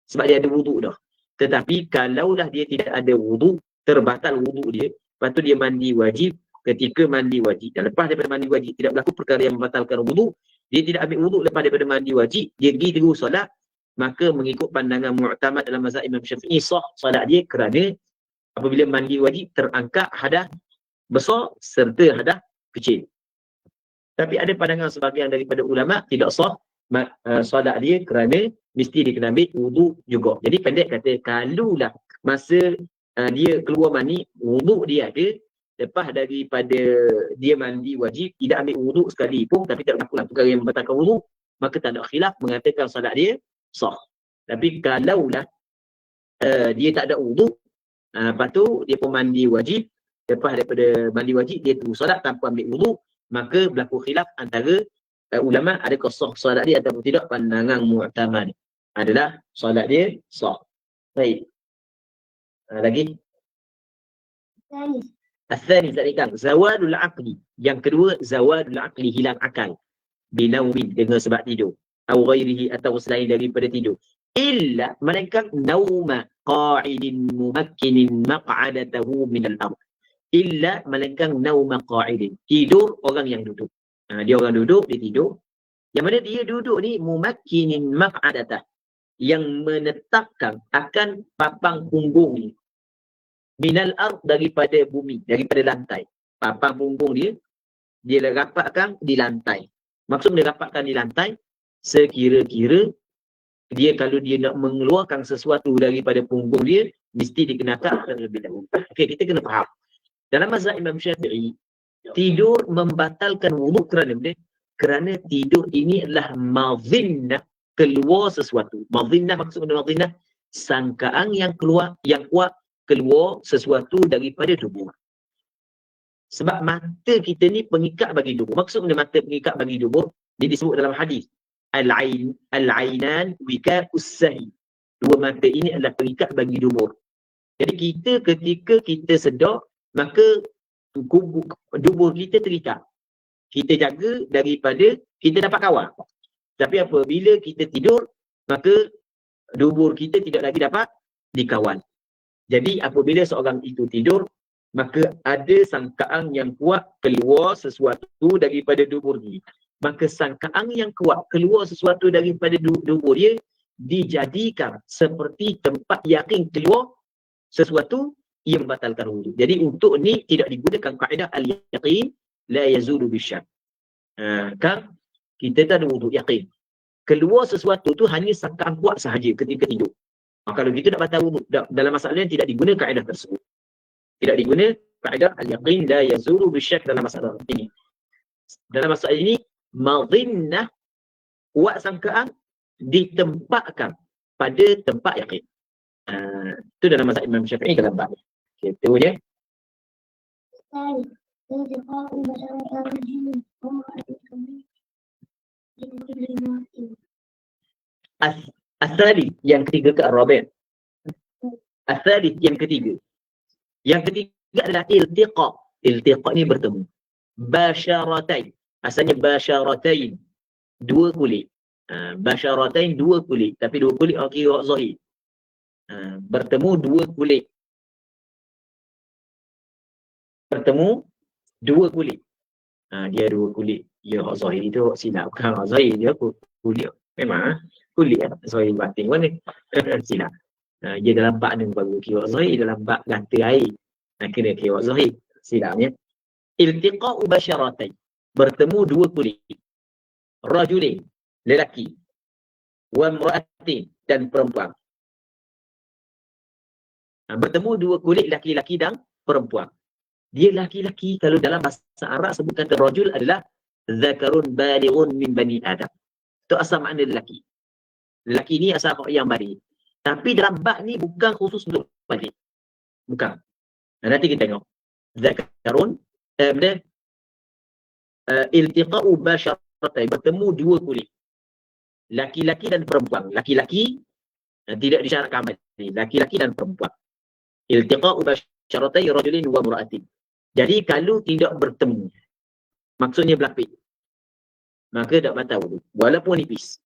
sebab dia ada wudu dah. Tetapi kalaulah dia tidak ada wudu, terbatal wudu dia, lepas tu dia mandi wajib, ketika mandi wajib dan lepas daripada mandi wajib tidak berlaku perkara yang membatalkan wudu, dia tidak ambil wudu lepas daripada mandi wajib, dia pergi terus solat, maka mengikut pandangan mu'tamad dalam mazhab Imam Syafi'i, sah solat dia kerana apabila mandi wajib terangkat hadas besar serta hadas kecil. Tapi ada pandangan sebahagian daripada ulama tidak sah solat dia kerana mesti dia kena ambil wudu juga. Jadi pendek kata, kalulah masa dia keluar mani, wudu dia ada, lepas daripada dia mandi wajib tidak ambil wudu sekali pun, tapi tak berlaku perkara yang membatalkan wudu, maka tak ada khilaf mengatakan solat dia sah. Tapi kalaulah dia tak ada wudu, lepas tu dia pun mandi wajib, lepas daripada mandi wajib dia terus solat tanpa ambil wudu, maka berlaku khilaf antara ulama, adakah sah solat dia ataupun tidak. Pandangan mu'tamad adalah solat dia sah. Baik. Lagi? Al-thani, zawalul aqli. Yang kedua, zawalul aqli, hilang akal. Binaumin, dengan sebab tidur. Atau ghairihi, atau selain daripada tidur. Illa, melainkan nauma qa'idin mumakkinin maq'adatahu minal ard. Illa, melainkan nauma qa'idin, tidur orang yang duduk. Dia orang duduk, dia tidur. Yang mana dia duduk ni mumakkinin maq'adatah, yang menetapkan akan papang punggung ni minal ard, daripada bumi, daripada lantai. Papang punggung dia rapatkan di lantai. Maksud dia rapatkan di lantai, sekira-kira dia kalau dia nak mengeluarkan sesuatu daripada punggung dia, mesti dikenakan terlebih dahulu. Okey, kita kena faham. Dalam mazhab Imam Syafi'i, tidur membatalkan wudu kerana tidur ini adalah madhinnah, keluar sesuatu. Madhinnah, maksud madhinnah, sangkaan yang kuat keluar sesuatu daripada tubuh. Sebab mata kita ni pengikat bagi tubuh. Maksud mata pengikat bagi tubuh, dia disebut dalam hadis, al-ainan wika'us sahi. Dua mata ini adalah pengikat bagi dubur. Jadi kita ketika kita sedar, maka dubur kita terikat. Kita jaga daripada kita dapat kawal. Tapi apabila kita tidur, maka dubur kita tidak lagi dapat dikawal. Jadi apabila seorang itu tidur, maka ada sangkaan yang kuat keluar sesuatu daripada dubur dia. Maka sangkaan yang kuat keluar sesuatu daripada dubur dia dijadikan seperti tempat yakin keluar sesuatu yang membatalkan wudu. Jadi untuk ni tidak digunakan kaedah al-yaqin la yazulu bisyak. Kan kita tak ada wudu yakin. Keluar sesuatu tu hanya sangkaan kuat sahaja ketika tidur. Kalau kita nak batal wudu, dalam masalah ni tidak diguna kaedah tersebut. Tidak diguna kaedah al-yaqin la yazulu bisyak dalam masalah ini. Dalam masalah ini, madhinnah, kuat sangkaan, ditempatkan pada tempat yakin. Itu dalam mazhab Imam Syafi'i dalam bab. Okey, terusnya. As-salih, yang ketiga ke ar-rabi'. As-salih, yang ketiga. Yang ketiga adalah iltiqa. Iltiqa ni bertemu. Basyaratain. Asalnya basyaratain. dua kulit. Basyaratain dua kulit. Tapi dua kulit orang kira zahir. Bertemu dua kulit. Bertemu dua kulit. Dia dua kulit. Ya hak zahir itu silap. Bukan hak zahir dia kulit. Memang kulit zahir batin mana? Silap. Dia dalam bak ni baru kira zahir. Dalam bak gata air. Kena kira zahir. Silapnya. Iltiqa'u basyaratain. Bertemu dua kulit. Rajulin. Lelaki. Wa imra'atin. Dan perempuan. Bertemu dua kulit laki-laki dan perempuan. Dia laki-laki, kalau dalam bahasa Arab sebut kata rajul adalah zakarun balighun min bani Adam. Itu asal makna lelaki. Lelaki ni asal yang baligh. Tapi dalam bab ni bukan khusus untuk baligh. Bukan. Nanti kita tengok. Zakarun iltiqa'u basyaratain, bertemu dua kulit. Laki-laki dan perempuan. Laki-laki tidak disyaratkan baligh. Laki-laki dan perempuan. Iltiqa'u basyaratain rajulin wa imra'atin. Jadi kalau tidak bertemu, maksudnya berlapis, maka tak batal wudu. Walaupun nipis.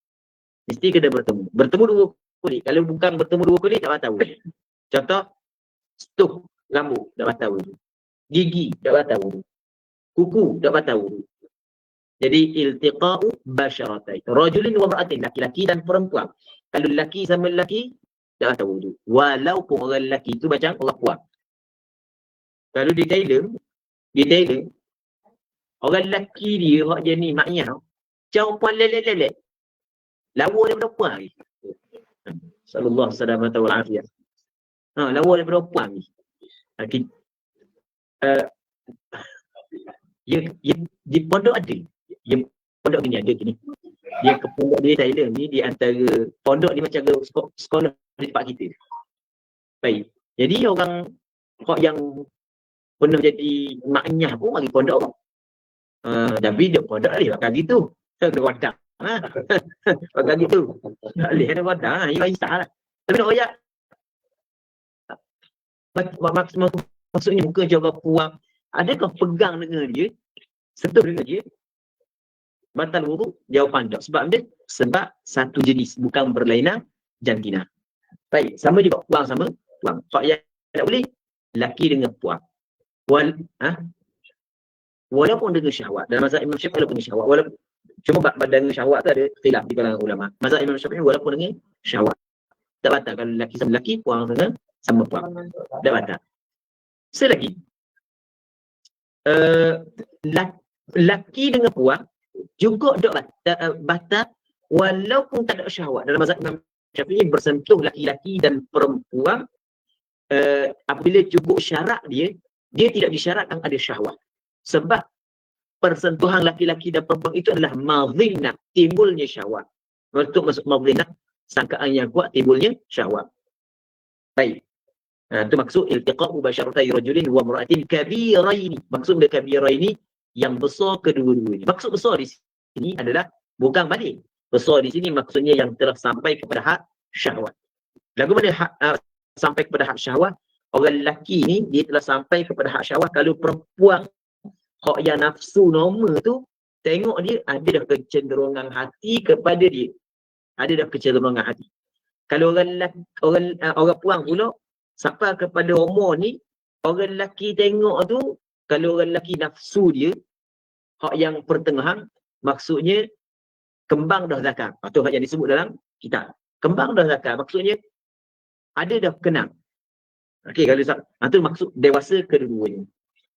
Mesti kena bertemu. Bertemu dua kulit. Kalau bukan bertemu dua kulit, tak batal wudu. Contoh, stuk rambut, tak batal wudu. Gigi, tak batal wudu. Kuku, tak batal wudu. Jadi, iltiqa'u basyaratain. Rajulin wa imra'atin, laki-laki dan perempuan. Kalau lelaki sama lelaki, tak batal wudu. Walaupun orang lelaki itu macam orang puan. Kalau dia tailor, orang lelaki dia, orang dia ni maknya, macam puan lelek-lelek. Lawa daripada puan ni. Sallallahu salamata wal afiyah. Lawa daripada puan ni. Di pondok ada. Pondok ni ada gini. Dia ke pondok dia Thailand ni, di antara pondok ni macam sekolah di tempat kita. Baik. Jadi orang yang pernah jadi maknyah pun bagi pondok. Tapi dia pondok ni bakal gitu. Dia wadah. Bakal gitu. Tak boleh ada wadah. Ia isah lah. Tapi nak royak. Maksudnya bukan jaga puang. Adakah pegang dengan dia? Sentuh dengan dia? Batal wudu? Jawapan tak. Sebab dia? Sebab satu jenis. Bukan berlainan jantina. Baik. Sama juga puang sama puang. Pak yang tak boleh. Laki dengan puang. Walaupun dengan syahwat. Dalam mazhab Imam Syafi'i walaupun dengan syahwat. Cuma dengan syahwat tu ada khilaf di kalangan ulama. Mazhab Imam Syafi'i walaupun dengan syahwat. Tak batal. Kalau lelaki sama lelaki, puang dengan sama puang. Tak batal. Selagi lelaki dengan puang juga tak batal walaupun tak ada syahwat. Dalam mazhab Imam Syafi'i bersentuh laki-laki dan perempuan apabila cukup syarat dia tidak disyaratkan ada syahwat. Sebab persentuhan laki-laki dan perempuan itu adalah madhinah, timbulnya syahwat. Untuk masuk madhinah, sangkaan yang kuat timbulnya syahwat. Baik. Itu maksud iltiqa'u basyaratai rajulin wa imra'atin kabiraini. Maksud dia kabiraini yang besar kedua-duanya. Maksud besar di sini adalah bukan balik. Besar di sini maksudnya yang telah sampai kepada had syahwat. Lagu mana sampai kepada had syahwat? Orang lelaki ni dia telah sampai kepada hak syahwat. Kalau perempuan hak yang nafsu normal tu, tengok dia ada dah kecenderungan hati kepada dia. Ada dah kecenderungan hati. Kalau orang puang pula sampai kepada hormon ni, orang lelaki tengok tu, kalau orang lelaki nafsu dia hak yang pertengahan, maksudnya kembang dah zakar. Itu hak yang disebut dalam kitab. Kembang dah zakar maksudnya ada dah kenal. Okey, kalau itu maksud dewasa kedua-duanya.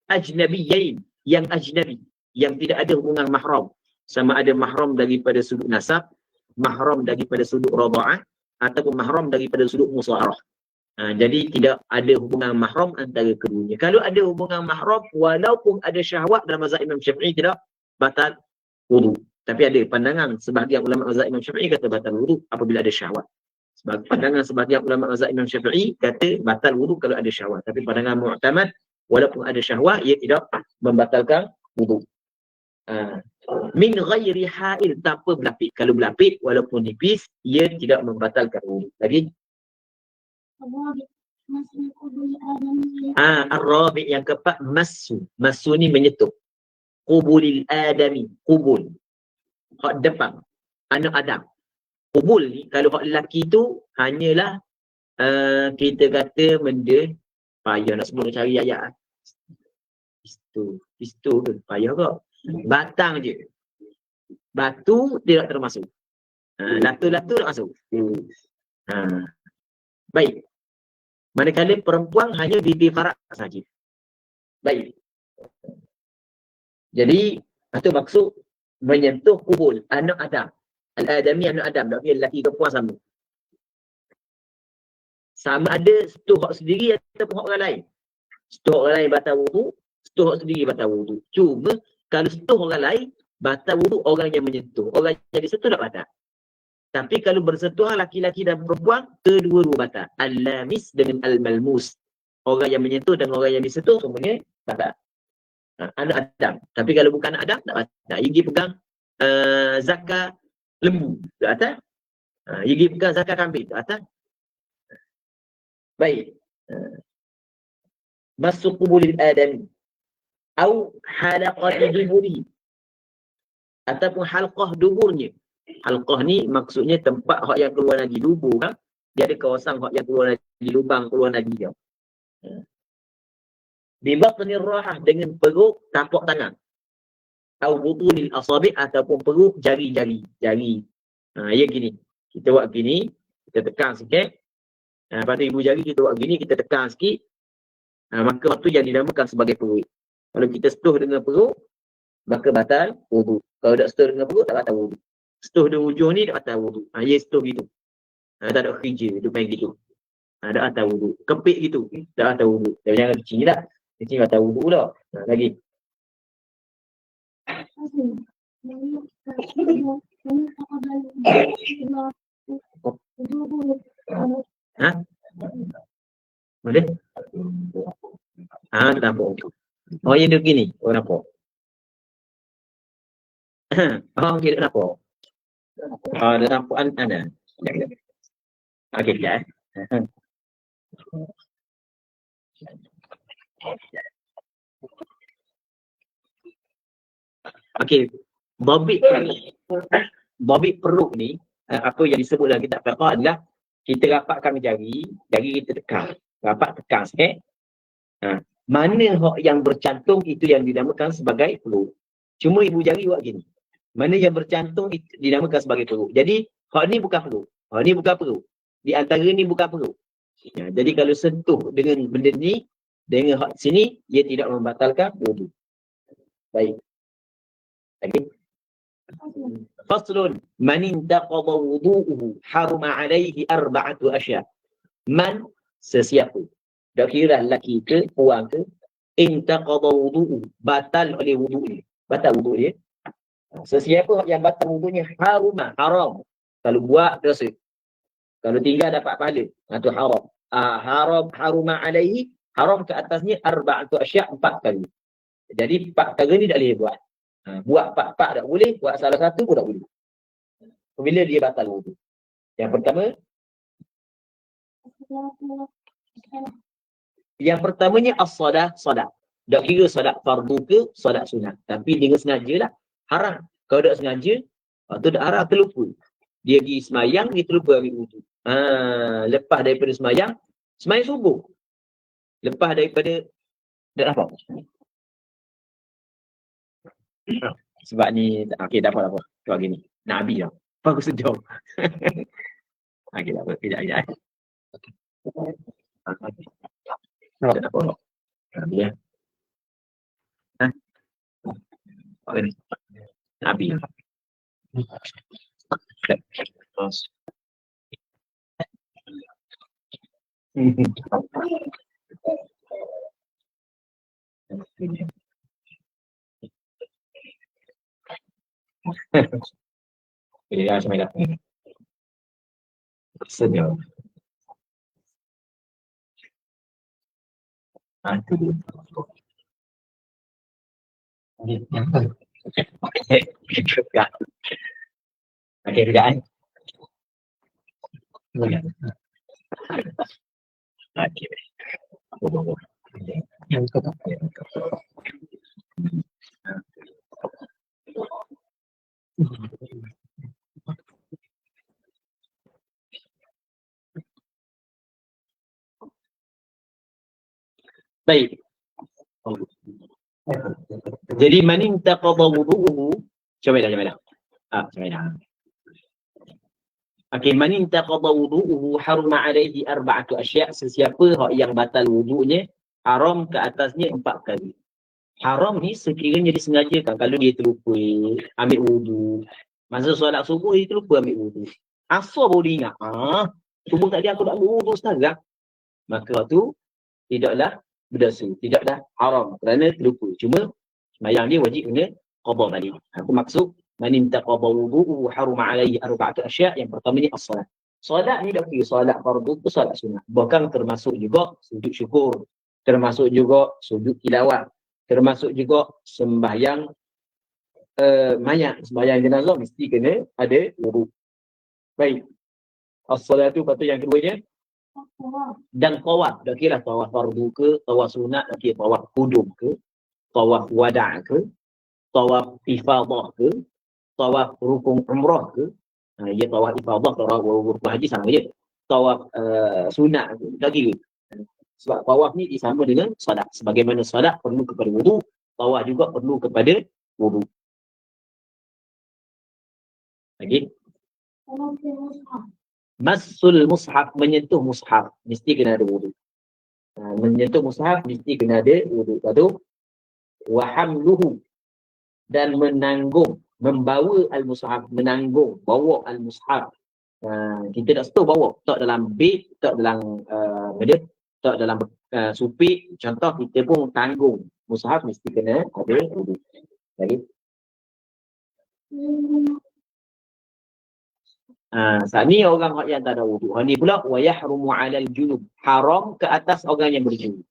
Ajnabiyain, yang ajnabi, yang tidak ada hubungan mahram. Sama ada mahram daripada sudut nasab, mahram daripada sudut radha'ah, ataupun mahram daripada sudut musa'arah. Jadi tidak ada hubungan mahram antara keduanya. Kalau ada hubungan mahram, walaupun ada syahwat dalam mazhab Imam Syafi'i tidak batal wudu. Tapi ada pandangan sebahagian ulama mazhab Imam Syafi'i kata batal wudu apabila ada syahwat. Pandangan sebahagian ulama mazhab Imam Syafi'i kata batal wudu kalau ada syahwat. Tapi pandangan mu'tamad, walaupun ada syahwat, ia tidak membatalkan wudu. Min ghairi ha'il, tanpa berlapis. Kalau berlapis, walaupun nipis, ia tidak membatalkan wudu. Lagi? Ar-rabi' yang keempat, massu. Massu ni menyetuk. Qubulil adami. Qubul. hak depan, anak Adam. Qubul ni kalau hak lelaki tu hanyalah kita kata benda payah nak sebut cari ayat. Pistol tu payah ke? Batang je. Batu tidak termasuk. Latu-latu tak masuk. Baik. Manakala perempuan hanya bibi farak saja. Baik. Jadi itu maksud menyentuh kubul anak Adam. Al-Adami anak Adam. Tak kira lelaki ke perempuan sama. Sama ada setuh hak sendiri ataupun hak orang lain. Setuh orang lain batal wudu, setuh hak sendiri batal wudu. Cuma kalau setuh orang lain, batal wudu orang yang menyentuh. Orang yang disentuh tak batal. Tapi kalau bersentuhan laki-laki dan perempuan, kedua-dua batal. Al-lamis dengan al-malmus. Orang yang menyentuh dan orang yang disentuh semuanya batal. Anak Adam. Tapi kalau bukan anak Adam, tak batal. Ia pergi pegang zakar lembu. Tak batal. Ia pergi pegang zakar kambing. Tak batal. Baik. Masuk kubulil adami. Au halaqati duburi. Ataupun halqah duburnya. Halqah ni maksudnya tempat hak yang keluar nadi. Dubur kan? Dia ada kawasan hak yang keluar nadi. Lubang keluar nadi dia. Bibatnir rahah dengan perut tapak tangan. Au butulil asabi' ataupun perut jari-jari. Jari. Ya gini. Kita buat gini. Kita tekan sikit. Pada ibu jari kita buat gini. Kita tekan sikit. Maka waktu yang dinamakan sebagai perut. Kalau kita setuh dengan perut, maka batal wudu. Kalau tak setuh dengan perut, tak batal wudu. Setuh dengan hujung ni, tak batal wudu. Ya setuh gitu. Tak ada kerja, dia main gitu. Tak batal wudu. Kepik gitu, tak batal wudu. Tapi jangan kecil lah. Kecil batal wudu lah. Lagi. Boleh? Tak nampak. Oh, yang dia begini. Oh, nampak. Dia nampak. Dia nampak anda. Okey, sekejap. Okey. Bobit perut ni, apa yang disebut dalam kitab fiqh adalah kita rapatkan jari kita tekan. Rapat tekan sikit. Mana hak yang bercantum itu yang dinamakan sebagai perut. Cuma ibu jari buat gini. Mana yang bercantum itu dinamakan sebagai perut. Jadi hak ni bukan perut. Hak ni bukan perut. Di antara ni bukan perut. Jadi kalau sentuh dengan benda ni, dengan hak sini, ia tidak membatalkan wudu. Baik. Lagi. Faslun. Man intaqadha wudu'uhu haruma alaihi arba'atu asya. Man, sesiapa. Tak kira lelaki ke, puan ke, intaqadha wudu'u, batal oleh wudu' dia. Batal wudu' dia. Sesiapa yang batal wudu'nya haruma, haram. Kalau buat, dosa. Kalau tinggal dapat pahala. Itu haram. Haruma alaihi, haram ke atasnya arba'atu asya', 4 kali. Jadi 4 perkara ni tak boleh buat. Buat 4 tak boleh, buat salah satu pun tak boleh. Bila dia batal wudu'. Yang pertama, yang pertamanya as-salat, salat. Tak kira salat fardu ke salat sunat. Tapi dengan sengaja lah. Haram. Kalau tak sengaja, tu dah haram, terlupa. Dia pergi semayang, dia terlupa ambil wudu. Lepas daripada semayang subuh. Lepas daripada, tak nampak. Sebab ni, okey tak apa. Sebab gini. Nabi lah. Bagus sedap. Okey tak apa. Kejap. Tak apa. Ya. Nabi. Ya, semai dah. Sedap. Itu dia. Okey, kerjaan. Okey. Baik. Jadi man intaqadha wudu'uhu, coba dah. Coba dah. Okey, man intaqadha wudu'uhu haruma alaihi arba'atu asya'. Sesiapa yang batal wudu'nya, haram ke atasnya 4 kali. Haram ni sekiranya disengajakan. Kalau dia terlupa ambil wudu, masa solat subuh dia terlupa ambil wudu, asal baru dia ingat, subuh tadi aku nak ambil wudu sekarang, maka waktu tidaklah berdosa, tidaklah haram kerana terlupa. Cuma sembahyang dia wajib kena qada balik. Aku maksud man intaqadha wudu'uhu haruma alaihi arba'atu asya'. Yang pertama ni as-solat. Solat ni dah kira solat fardu ke solat sunat. Bahkan termasuk juga sujud syukur, termasuk juga sujud tilawat, termasuk juga sembahyang mayat, sembahyang jenazah mesti kena ada wudu. Baik. As-solat tu kata yang keduanya dan tawaf. Dah kira tawaf fardu ke, tawaf sunat, dah kira tawaf qudum ke, tawaf wada' ke, tawaf ifadah ke, tawaf rukun umrah ke. Ia tawaf ifadah, tawaf rukun haji sama je. Tawaf sunat ke, dah kira. Sebab tawaf ni sama dengan solat. Sebagaimana solat perlu kepada wudu, tawaf juga perlu kepada wudu. Lagi. Masul mushaf, menyentuh mushaf mesti kena ada wudu. Menyentuh mushaf mesti kena ada wudu. Lepas tu wa hamluhu, dan menanggung, membawa al-mushaf, menanggung, bawa al-mushaf. Kita tak setuh bawa, tak dalam beg, tak dalam tak dalam supik. Contoh kita pun tanggung mushaf mesti kena ada wudu. Lagi. Saat ni orang yang tak ada wudu. Ni pula wa yahrumu 'alal junub, haram ke atas orang yang berjunub.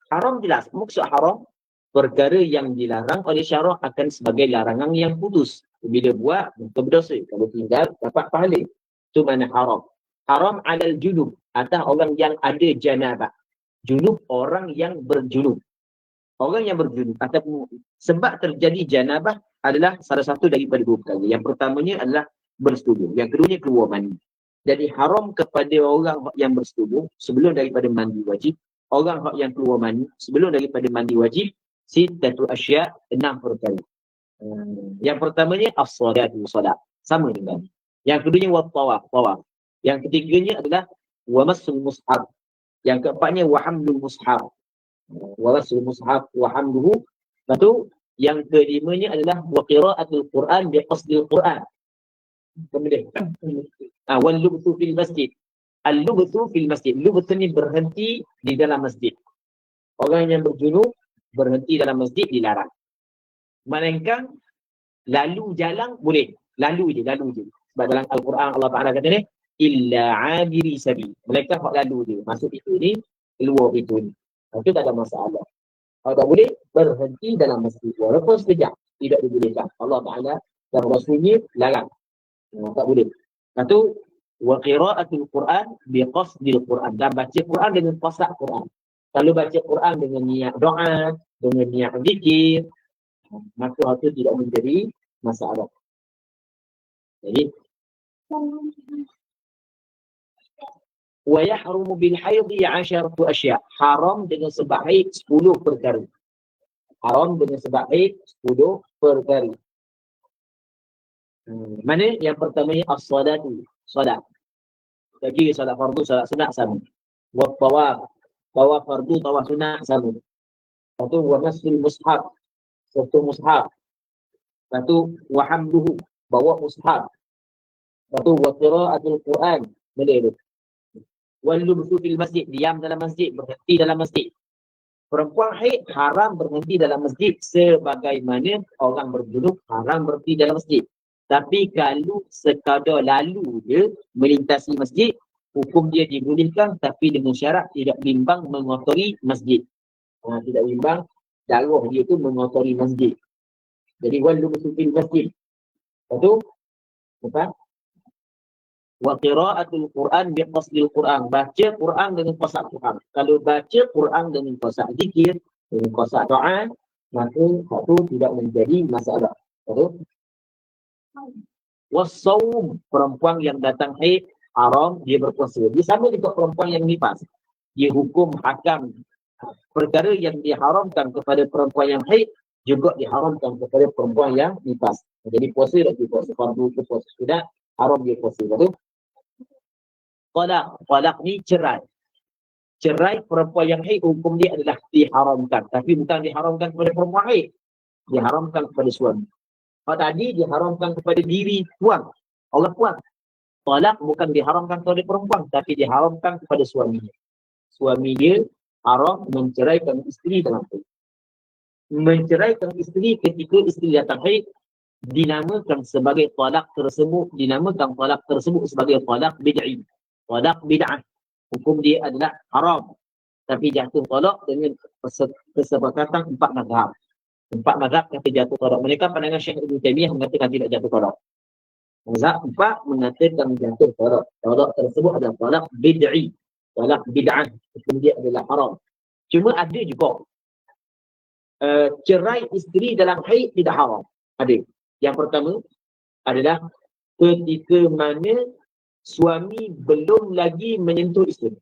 Haram jelas, maksud haram perkara yang dilarang oleh syarak akan sebagai larangan yang putus. Bila buat berdosa, kalau tinggal dapat pahala. Itu mana haram. Haram 'alal junub, atas orang yang ada janabah. Junub orang yang berjunub. Orang yang berjunub ataupun sebab terjadi janabah adalah salah satu daripada dua perkara. Yang pertamanya adalah bersetubuh, yang keduanya keluar mani. Jadi haram kepada orang yang bersetubuh sebelum daripada mandi wajib, orang yang keluar mani sebelum daripada mandi wajib, sittatu asya', 6 perkara. Yang pertamanya as-salatu, salat, sama dengan. Yang keduanya wat-tawaf, tawaf. Yang ketiganya adalah wa masul mushaf. Yang keempatnya wa hamlul mushaf. Wa masul mushaf wa hamluhu. Lepas tu yang kelimanya adalah wa qira'atul Quran bi qasdil Quran. Kemudian wal lubthu fil masjid. Al-lubthu fil masjid. Lubthu ni berhenti di dalam masjid. Orang yang berjunub berhenti dalam masjid dilarang. Melainkan lalu jalan boleh. Lalu je. Sebab dalam Al-Quran Allah Ta'ala kata ni illa 'abiri sabil. Mereka hak lalu je. Masuk itu ni, keluar itu ni. Itu tak ada masalah. Kalau tak boleh berhenti dalam masjid. Walaupun sekejap tidak dibolehkan. Allah Ta'ala dan Rasulnya larang. Tak boleh. Lepas tu wa qira'atul Quran bi qasdil Quran, dan baca Quran dengan qasad Quran. Kalau baca Quran dengan niat doa, dengan niat zikir, maka itu tidak menjadi masalah. Jadi wa yahrumu bil haidhi 'asharatu asya'. Haram dengan sebab haid 10 perkara. Haram dengan sebab haid 10 perkara. Mana yang pertamanya as-salatu, salat. Bagi salat fardu, salat sunat sama. Wa tawaf, tawaf fardu, tawaf sunat sama. Lepas tu wa masul mushaf, sentuh mushaf. Lepas tu wa hamluhu, bawa mushaf. Lepas tu wa qira'atul Quran, boleh tu. Wal lubthu fil masjid, diam dalam masjid, berhenti dalam masjid. Perempuan haid haram berhenti dalam masjid sebagaimana orang berjunub haram berhenti dalam masjid. Tapi kalau sekadar lalu dia melintasi masjid, hukum dia dibolehkan tapi dengan syarat tidak bimbang mengotori masjid. Tidak bimbang darah dia tu mengotori masjid. Jadi wal lubthu fil masjid. Lepas tu apa? Wa qira'atul Quran bi qasdil Quran. Baca Quran dengan qasad Quran. Kalau baca Quran dengan qasad zikir, dengan qasad doa, maka itu tidak menjadi masalah. Betul? Wassaum, perempuan yang datang haid haram dia berpuasa. Dia sama juga perempuan yang nifas. Dia hukum hakam perkara yang diharamkan kepada perempuan yang haid juga diharamkan kepada perempuan yang nifas. Jadi puasa dah dia puasa fardu ke puasa sunat, haram dia puasa. Betul? Talak ni cerai. Cerai perempuan yang haid hukum dia adalah diharamkan. Tapi bukan diharamkan kepada perempuan haid. Diharamkan kepada suami. Kalau tadi diharamkan kepada diri puan. Allah puan. Talak bukan diharamkan kepada perempuan. Tapi diharamkan kepada suaminya. Suami dia haram menceraikan isteri dalam haid. Menceraikan isteri ketika isteri datang haid dinamakan sebagai talak tersebut. Dinamakan talak tersebut sebagai talak bid'i. Talak bid'ah. Hukum dia adalah haram. Tapi jatuh talak dengan kesepakatan 4 mazhab. 4 mazhab kata jatuh talak. Mereka pandangan Syekh Ibn Taimiyah mengatakan tidak jatuh talak. Mazhab 4 mengatakan jatuh talak. Talak tersebut adalah talak bid'i. Talak bid'ah. Hukum dia adalah haram. Cuma ada juga cerai isteri dalam haid tidak haram. Ada. Yang pertama adalah ketika mana suami belum lagi menyentuh isteri.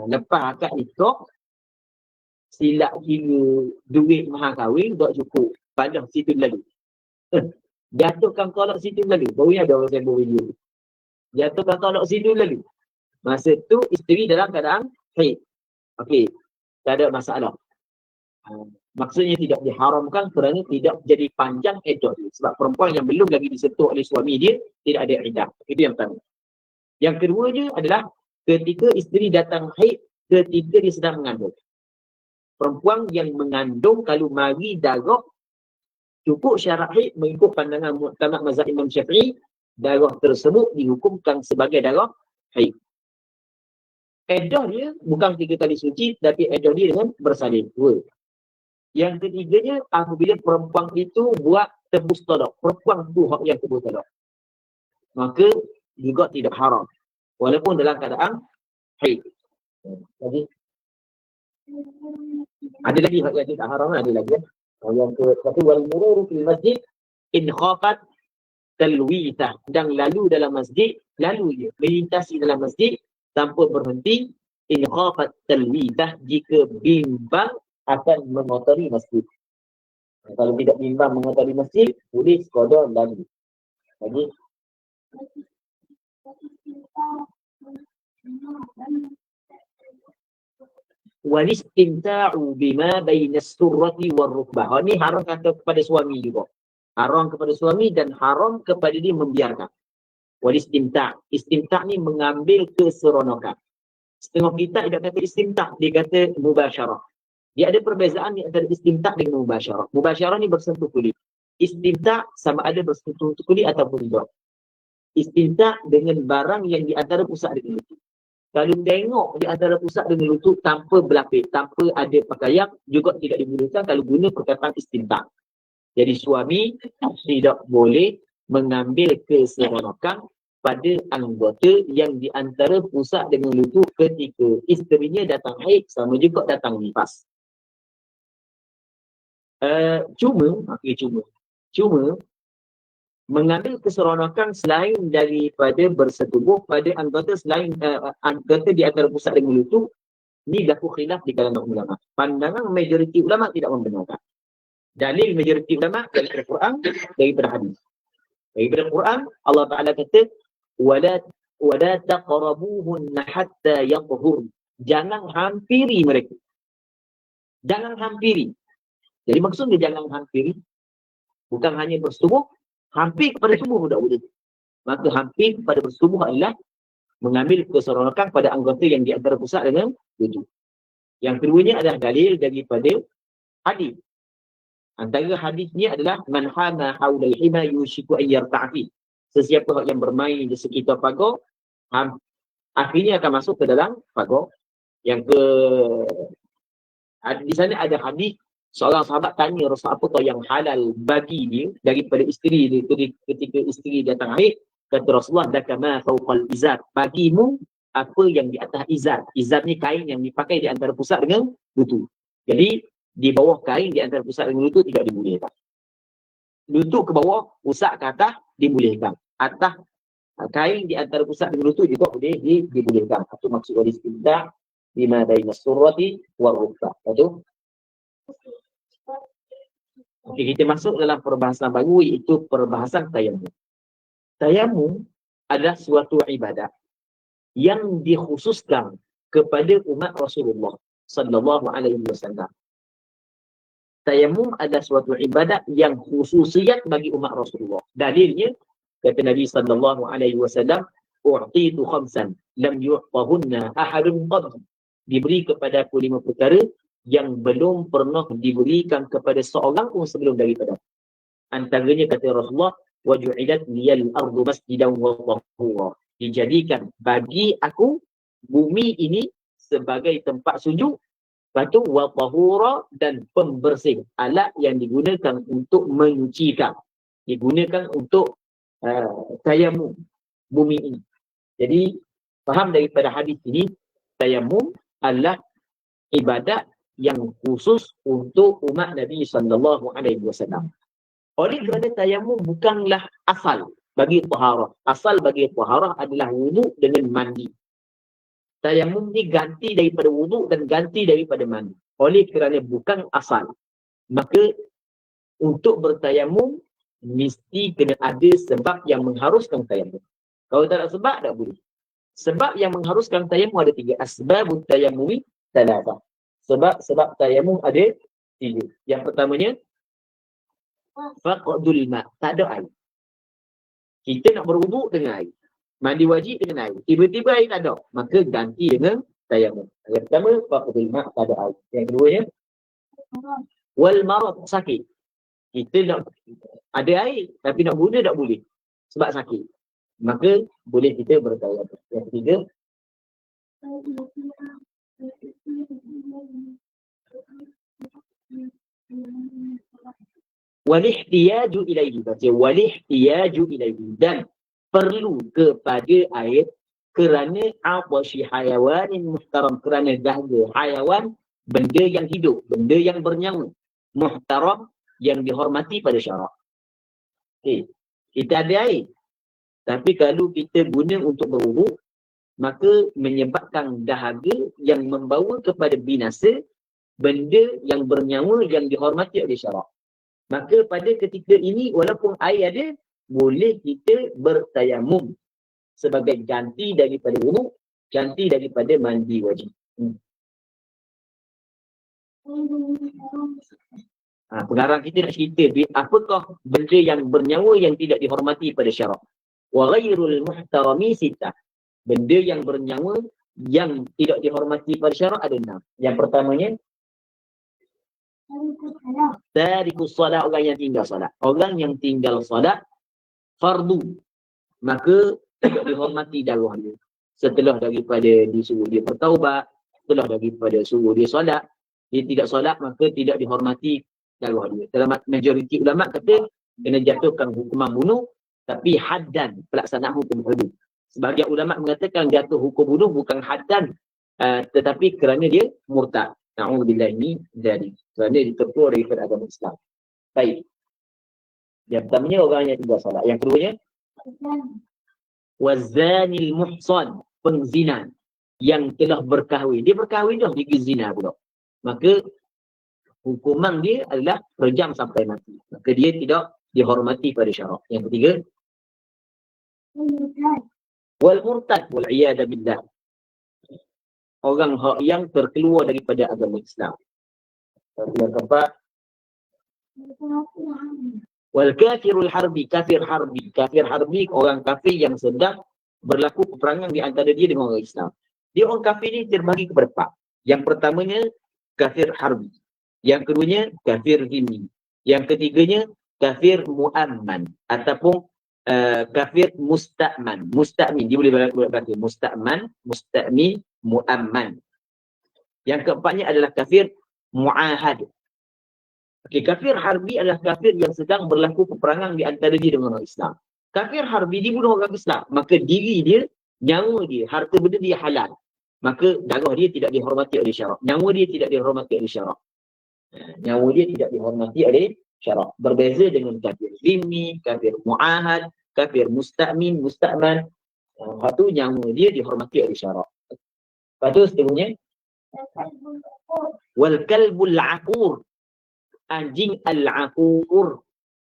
Lepas akad nikah, silap kira duit mahal kahwin tak cukup. Pada situ lalu. Jatuhkan tolak situ lalu. Baru ada orang sembang video. Jatuhkan tolak situ lalu. Masa tu isteri dalam keadaan haid. Okey. Tak ada masalah. Maksudnya tidak diharamkan kerana tidak jadi panjang iddah dia. Sebab perempuan yang belum lagi disentuh oleh suami dia tidak ada iddah. Itu yang pertama. Yang keduanya adalah ketika isteri datang haid ketika dia sedang mengandung. Perempuan yang mengandung kalau mari darah cukup syarat haid mengikut pandangan Mu'tamad mazhab Imam Syafi'i, darah tersebut dihukumkan sebagai darah haid. Iddah dia bukan 3 kali suci tapi iddah dia dengan bersalin 2. Yang ketiganya apabila perempuan itu buat tebus talak. Perempuan tu hak yang tebus talak. Maka juga tidak haram. Walaupun dalam keadaan haid. Jadi ada lagi hak yang tidak haram, ada lagi. Yang ke-1 wal mururu fil masjid in khafat talwithah. Dan lalu dalam masjid, lalu je melintasi dalam masjid tanpa berhenti in khafat talwithah jika bimbang akan mengotori masjid. Kalau tidak bimbang mengotori masjid, boleh sekadar lalu. Jadi walistimta'u bima bainas surrati warrukbah. Ini haram kata kepada suami juga. Haram kepada suami dan haram kepada dia membiarkan. Walistimta'. Istimta' ni mengambil keseronokan. Setengah kita tidak kata istimta', dia kata mubasyarah. Dia ada perbezaan di antara istimta' dengan mubasyarah. Mubasyarah ni bersentuh kulit. Istimta' sama ada bersentuh kulit ataupun tidak. Istimta' dengan barang yang di antara pusat dengan lutut. Kalau tengok di antara pusat dengan lutut tanpa berlapis, tanpa ada pakaian, juga tidak dibolehkan kalau guna perkataan istimta'. Jadi suami tidak boleh mengambil keseronokan pada anggota yang di antara pusat dengan lutut ketika isterinya datang haid sama juga datang nifas. Cuma mengambil keseronokan selain daripada bersetubuh pada anggota selain anggota di antara pusat dengan lutut, ni berlaku khilaf di kalangan ulama. Pandangan majoriti ulama tidak membenarkan. Dalil majoriti ulama daripada Quran, daripada hadis. Daripada Quran Allah Taala kata wala taqrabuhunna hatta yatahur. Jangan hampiri mereka. Jangan hampiri. Jadi maksudnya jangan hampiri bukan hanya bersetubuh, hampir kepada tubuh tidak boleh. Maka hampir kepada bersetubuh adalah mengambil keseronokan pada anggota yang di antara pusat dengan lutut. Yang keduanya adalah dalil daripada hadis. Antara hadisnya adalah man hama haulal hima yushiku ayyarta'fi. Sesiapa yang bermain di sekitar pagar akhirnya akan masuk ke dalam pagar. Yang di sana ada hadis seorang sahabat tanya Rasul apa tahu yang halal bagi dia daripada isteri dia ketika isteri datang haid. Kata Rasulullah dakama fawqal izar. Bagimu apa yang di atas izar. Izar ni kain yang dipakai di antara pusat dengan lutut. Jadi di bawah kain di antara pusat dengan lutut tidak dibolehkan. lutut ke bawah, pusat ke atas, dibolehkan. Atas kain di antara pusat dengan lutut juga boleh dibolehkan. Itu maksud hadis istibdah bima baina surrati wa rukbah. Itu. Okey, kita masuk dalam perbahasan baru, iaitu perbahasan tayamum. Tayamum adalah suatu ibadat yang dikhususkan kepada umat Rasulullah sallallahu alaihi wasallam. Tayamum adalah suatu ibadat yang khususiat bagi umat Rasulullah. Dalilnya kata Nabi sallallahu alaihi wasallam, "U'titu khamsan lam yu'tahunna ahadun qabli." Diberi kepada aku 5 perkara yang belum pernah diberikan kepada seorang pun sebelum daripada. Antaranya kata Rasulullah, "Waju'ilat liyal ardu masjidan wa tahura." Dijadikan bagi aku bumi ini sebagai tempat sujud, lepas tu wa tahura, dan pembersih. Alat yang digunakan untuk menyucikan, digunakan untuk tayamum bumi ini. Jadi faham daripada hadis ini, tayamum adalah ibadat yang khusus untuk umat Nabi sallallahu alaihi wasallam. Oleh kerana tayamum bukanlah asal bagi taharah. Asal bagi taharah adalah wuduk dengan mandi. Tayamum ni ganti daripada wuduk dan ganti daripada mandi. Oleh kerana bukan asal, maka untuk bertayamum mesti kena ada sebab yang mengharuskan tayamum. Kalau tak ada sebab, tak boleh. Sebab yang mengharuskan tayamum ada 3. Asbabut tayammumi thalatha. Sebab tayamum ada 3. Yang pertamanya, faqdul ma', tak ada air. Kita nak berwuduk dengan air, mandi wajib dengan air, tiba-tiba air tak ada, maka ganti dengan tayamum. Yang pertama, faqdul ma', tak ada air. Yang keduanya, wal marad, sakit. Kita nak ada air tapi nak guna tak boleh sebab sakit, maka boleh kita bertayamum. Yang ketiga, walihtiyaju ilaihi, walihtiyaju ilaihi, dan perlu kepada air kerana awashi hayawanin muhtaram, kerana dahaga hayawan, benda yang hidup, benda yang bernyawa, muhtaram, yang dihormati pada syarak. Okay. Kita ada air, tapi kalau kita guna untuk berwuduk, maka menyebabkan dahaga yang membawa kepada binasa benda yang bernyawa yang dihormati oleh syarak. Maka pada ketika ini, walaupun air ada, boleh kita bertayamum sebagai ganti daripada wuduk, ganti daripada mandi wajib. Pengarang kita nak cerita, apakah benda yang bernyawa yang tidak dihormati pada syarak. Wa ghairul muhtarami sitah. Benda yang bernyawa yang tidak dihormati pada syarak ada 6. Yang pertamanya, tarikus salat, orang yang tinggal salat. Orang yang tinggal salat fardu, maka tidak dihormati darah dia. Setelah daripada disuruh dia bertaubat, setelah daripada suruh dia solat, dia tidak solat, maka tidak dihormati darah dia. Dalam majoriti ulama kata kena jatuhkan hukuman bunuh, tapi haddan, pelaksanaan hukum hudud. Sebagian ulama mengatakan jatuh hukum bunuh bukan haddan, tetapi kerana dia murtad. Na'udzubillah min dzalik. Kerana dia terkeluar daripada agama Islam. Baik. Yang pertamanya orang yang tidak salat. Yang keduanya, wazanil muhsan, pengzina yang telah berkahwin. Dia berkahwin dah, dia zina pula. Maka hukuman dia adalah rejam sampai mati. Maka dia tidak dihormati pada syarak. Yang ketiga, wal murtad wal iyad billah, orang yang terkeluar daripada agama Islam. Yang keempat, wal kafirul harbi, kafir harbi. Kafir harbi, orang kafir yang sedang berlaku peperangan di antara dia dengan orang Islam. Dia orang kafir ni terbagi kepada 4. Yang pertamanya kafir harbi. Yang keduanya kafir zimmi. Yang ketiganya kafir mu'amman ataupun kafir musta'man. Musta'min, dia boleh berkata musta'man, musta'min, mu'amman. Yang keempatnya adalah kafir mu'ahad. Okay, kafir harbi adalah kafir yang sedang berlaku peperangan di antara dia dengan orang Islam. Kafir harbi dibunuh orang Islam, maka diri dia, nyawa dia, harta benda dia halal. Maka darah dia tidak dihormati oleh syarak. Nyawa dia tidak dihormati oleh syarak. Nyawa dia tidak dihormati oleh syarak. Berbeza dengan kafir zimmi, kafir mu'ahad, kafir musta'min, musta'man. Lepas tu nyawa dia dihormati oleh syarak. Lepas tu seterusnya, wal kalbul aqur, anjing al-aqur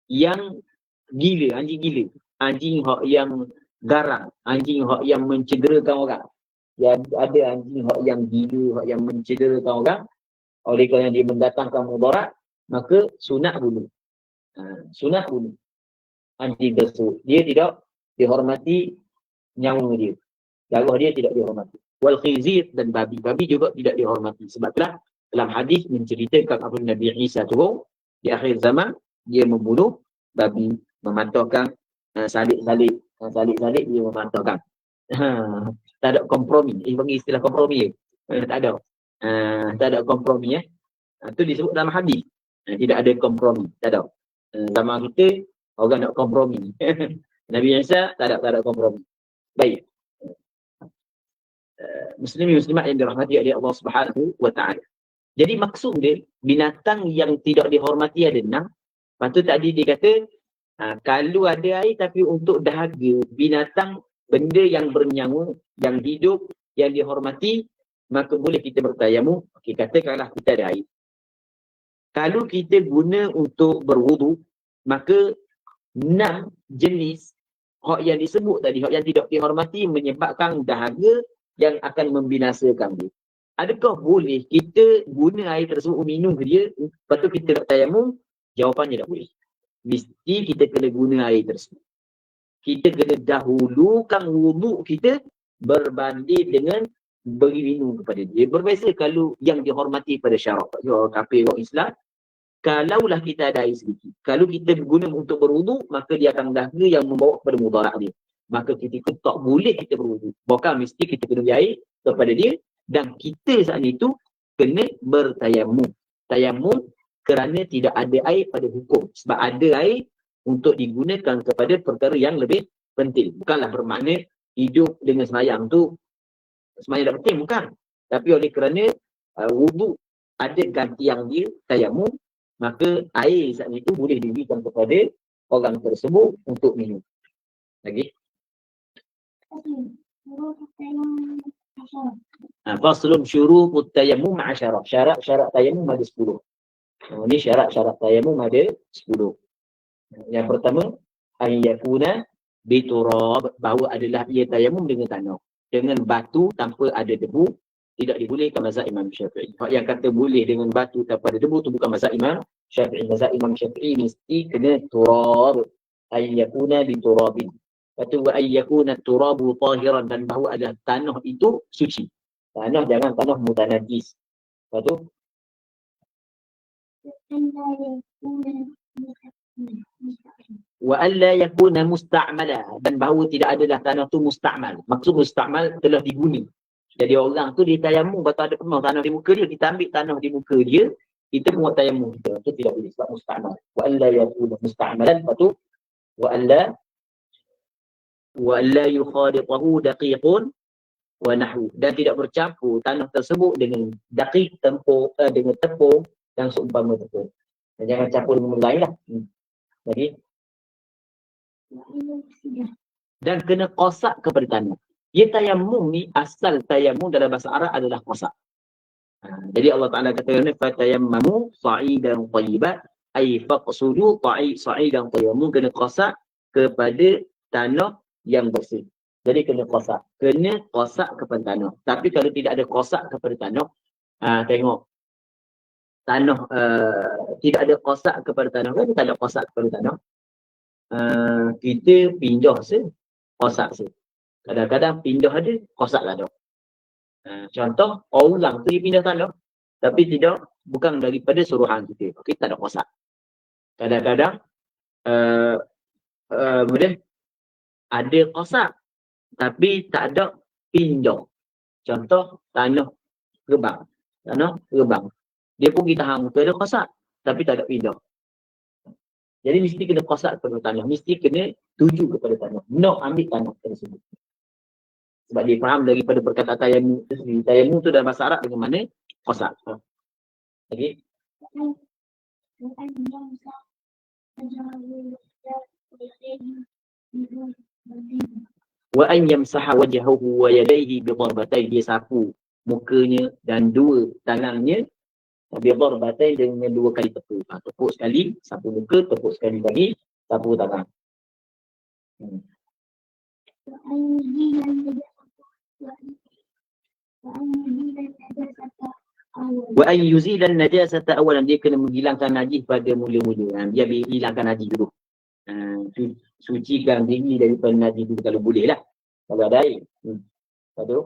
yang gila, anjing gila, anjing hak yang garang, anjing hak yang mencederakan orang. Ya, ada anjing hak yang gila, hak yang mencederakan orang, oleh kerana dia mendatangkan mudarat, maka sunat bunuh. Sunat bunuh anjing tersebut. Dia tidak dihormati nyawa dia, darah dia tidak dihormati. Wal khizir, dan babi, babi juga tidak dihormati. Sebab itulah dalam hadis menceritakan apabila Nabi Isa turun di akhir zaman, dia membunuh babi, memantaukan salib-salib dia memantaukan. Tak ada kompromi. Bagi istilah kompromi tak ada. Tak ada kompromi itu disebut dalam hadis. Tidak ada kompromi, tak ada. Zaman kita orang nak kompromi. Nabi Isa tak ada kompromi. Baik. Muslimin muslimat yang dirahmati oleh Allah Subhanahu wa taala. Jadi maksud dia, binatang yang tidak dihormati ada 6. Lepas tu tadi dia kata kalau ada air tapi untuk dahaga, binatang, benda yang bernyawa, yang hidup, yang dihormati, maka boleh kita bertayamum. Okey, katakanlah kita ada air. Kalau kita guna untuk berwudu, maka 6 jenis hak yang disebut tadi, hak yang tidak dihormati menyebabkan dahaga yang akan membinasakan dia. Adakah boleh kita guna air tersebut minum dia, lepas tu kita nak tayamum? Jawapannya tak boleh. Mesti kita kena guna air tersebut. Kita kena dahulukan wuduk kita berbanding dengan beri minum kepada dia. Berbeza kalau yang dihormati pada syarak. Kafir orang Islam, kalaulah kita ada air sedikit, kalau kita guna untuk berwuduk, maka dia akan dahaga yang membawa kepada mudarat dia. Maka kita tak boleh kita berwuduk. Bahkan mesti kita kena beri air kepada dia, dan kita saat itu kena bertayamum. Tayamum kerana tidak ada air pada hukum. Sebab ada air untuk digunakan kepada perkara yang lebih penting. Bukanlah bermakna hidup dengan semayang tu semayang tak penting, bukan. Tapi oleh kerana wuduk ada gantian dia, tayamum, maka air saat itu boleh diberikan kepada orang tersebut untuk minum. Lagi? Faslun syurutut tayammum ma'a syarat. Syarat tayammum ada 10. Ini syarat tayammum ada 10. Yang pertama, ayyakuna biturab, bahawa adalah ia tayammum dengan tanah. Dengan batu tanpa ada debu, tidak dibolehkan mazhab Imam Syafi'i. Yang kata boleh dengan batu tanpa ada debu, itu bukan mazhab Imam Syafi'i. Mazhab Imam Syafi'i mesti kena turab. Ayyakuna biturabin. Lepas tu, ayyakuna turabu tahiran, dan bahawa adalah tanah itu suci. Tanah jangan tanah mutanajis. Lepas tu, wa alla yakuna musta'mala, dan bahawa tidak adalah tanah tu musta'mal. Maksud musta'mal telah diguna. Jadi orang tu dia tayamum, batu ada penuh tanah di muka dia, kita ambil tanah di muka dia, kita buat tayamum kita. Itu tidak boleh sebab musta'mal. Wa alla yakuna musta'malan. Lepas tu, wa alla yukhaditahu daqiqun wa nahwu, dan tidak bercampur tanah tersebut dengan daqiq, dengan tepung dan seumpama tepung. Dan jangan campur dengan lain lah. Jadi, dan kena qasak kepada tanah. Ia tayamum ni, asal tayamum dalam bahasa Arab adalah qasak. Jadi Allah Ta'ala kata, fatayammamu sa'idan tayyiban, ay faqsudu sa'idan tayyiban, kena qasak kepada tanah yang bersih. Jadi kena qasak. Kena qasak kepada tanah. Tapi kalau tidak ada qasak kepada tanah, tengok. Tanah, tidak ada qasak kepada tanah. Kan tak ada qasak kepada tanah. Kita pindah qasak se. Kadang-kadang pindah ada, qasak tak ada. Contoh, orang tu dia pindah tanah. Tapi tidak, bukan daripada suruhan kita. Kita tak ada qasak. Kadang-kadang, kemudian, ada qasak tapi tak ada pindah. Contoh tanah Gebang. Dia pun kita hang tu ada qasak tapi tak ada pindah. Jadi mesti kena qasak kepada tanah, mesti kena tuju kepada tanah. Nak ambil tanah tersebut. Sebab dia faham daripada perkataan tayammum tu sendiri. Tayammum tu dalam bahasa Arab dengan mana? Qasak. Lagi? Wa an yamsaha wajhahu wa yadayhi bi darbatain, dia sapu mukanya dan dua tangannya bi darbatain dengan dua kali tepuk. Tepuk sekali, sapu muka, tepuk sekali lagi, sapu tangan. Wa an yuzilan najasata awalan, dia kena menghilangkan najis pada mula-mula. Dia hilangkan najis dulu. Sucikan diri daripada najis dulu kalau boleh lah. Kalau ada air. Lepas tu?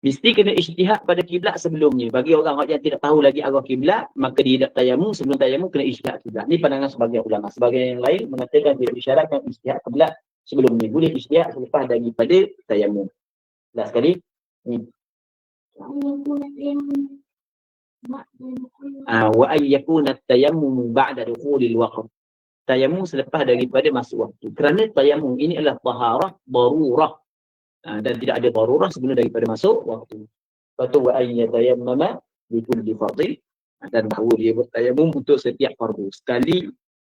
Mesti kena ijtihad pada kiblat sebelumnya. Bagi orang yang tidak tahu lagi arah kiblat, maka dia tak tayamum, sebelum tayamum kena ijtihad kiblat. Ini pandangan sebagian ulama. Sebagian yang lain mengatakan tidak disyaratkan ijtihad kiblat sebelumnya. Boleh ijtihad selepas daripada tayamum. Last sekali. Wa an yakuna at-tayammum ba'da dukhulil waqt. Tayamum selepas daripada masuk waktu. Kerana tayamum ini adalah taharah darurah. Dan tidak ada darurah sebelum daripada masuk waktu. Lepas tu wa an yatayammama bi kulli fardhin, dan bahawa dia bertayamum untuk setiap fardu. Sekali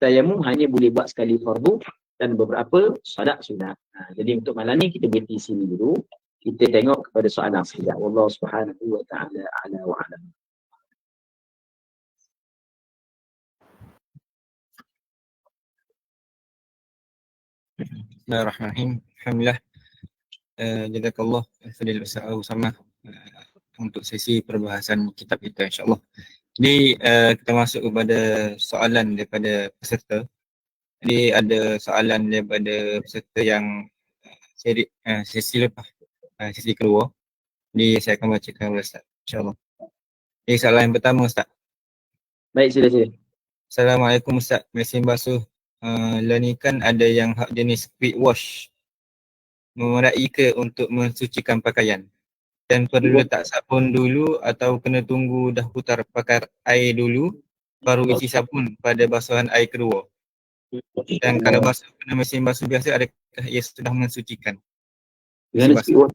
tayamum hanya boleh buat sekali fardu dan beberapa solat sunat. Jadi untuk malam ni kita berhenti sini dulu. Kita tengok kepada soalan sekejap. Wallahu subhanahu wa ta'ala a'la wa a'lam. Bismillahirrahmanirrahim. Alhamdulillah. Jazakallah Fadil Ustaz Usama untuk sesi perbahasan kitab kita, insyaAllah. Jadi kita masuk kepada soalan daripada peserta. Jadi ada soalan daripada peserta yang sesi lepas, sesi kedua. Jadi saya akan bacakan kepada Ustaz, insyaAllah. Jadi soalan yang pertama, Ustaz. Baik, sila. Assalamualaikum Ustaz. Mesin basuh lanikan ada yang hak jenis quick wash, memadai ke untuk mensucikan pakaian? Dan perlu letak sabun dulu atau kena tunggu dah putar pakai air dulu baru isi sabun pada basuhan air kedua? Dan kalau basuh kena mesin basuh biasa, adakah ia sudah mensucikan? Mesin basuh.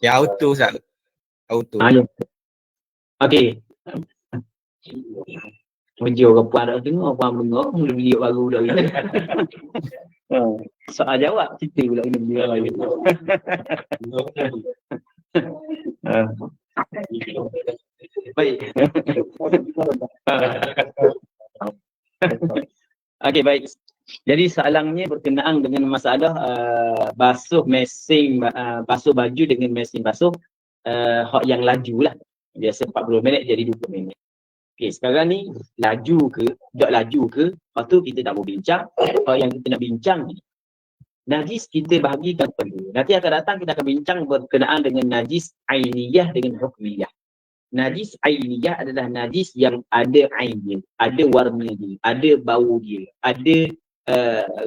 Ya auto Ustaz. Auto. Okey. Menjauh orang puan nak tengok, puan menengok, mula video baru dah ni. Soal jawab, cerita pula kena video baru. Baik. Okey, baik. Jadi soalannya berkenaan dengan masalah basuh baju dengan mesin basuh hak yang laju lah. Biasa 40 minit jadi 20 minit. Okey, sekarang ni laju ke, tak laju ke, lepas tu kita tak mau bincang. Yang kita nak bincang ni, najis kita bahagikan perlu. Nanti akan datang kita akan bincang berkenaan dengan najis ainiyah dengan hukmiyah. Najis ainiyah adalah najis yang ada ain dia, ada warna dia, ada bau dia, ada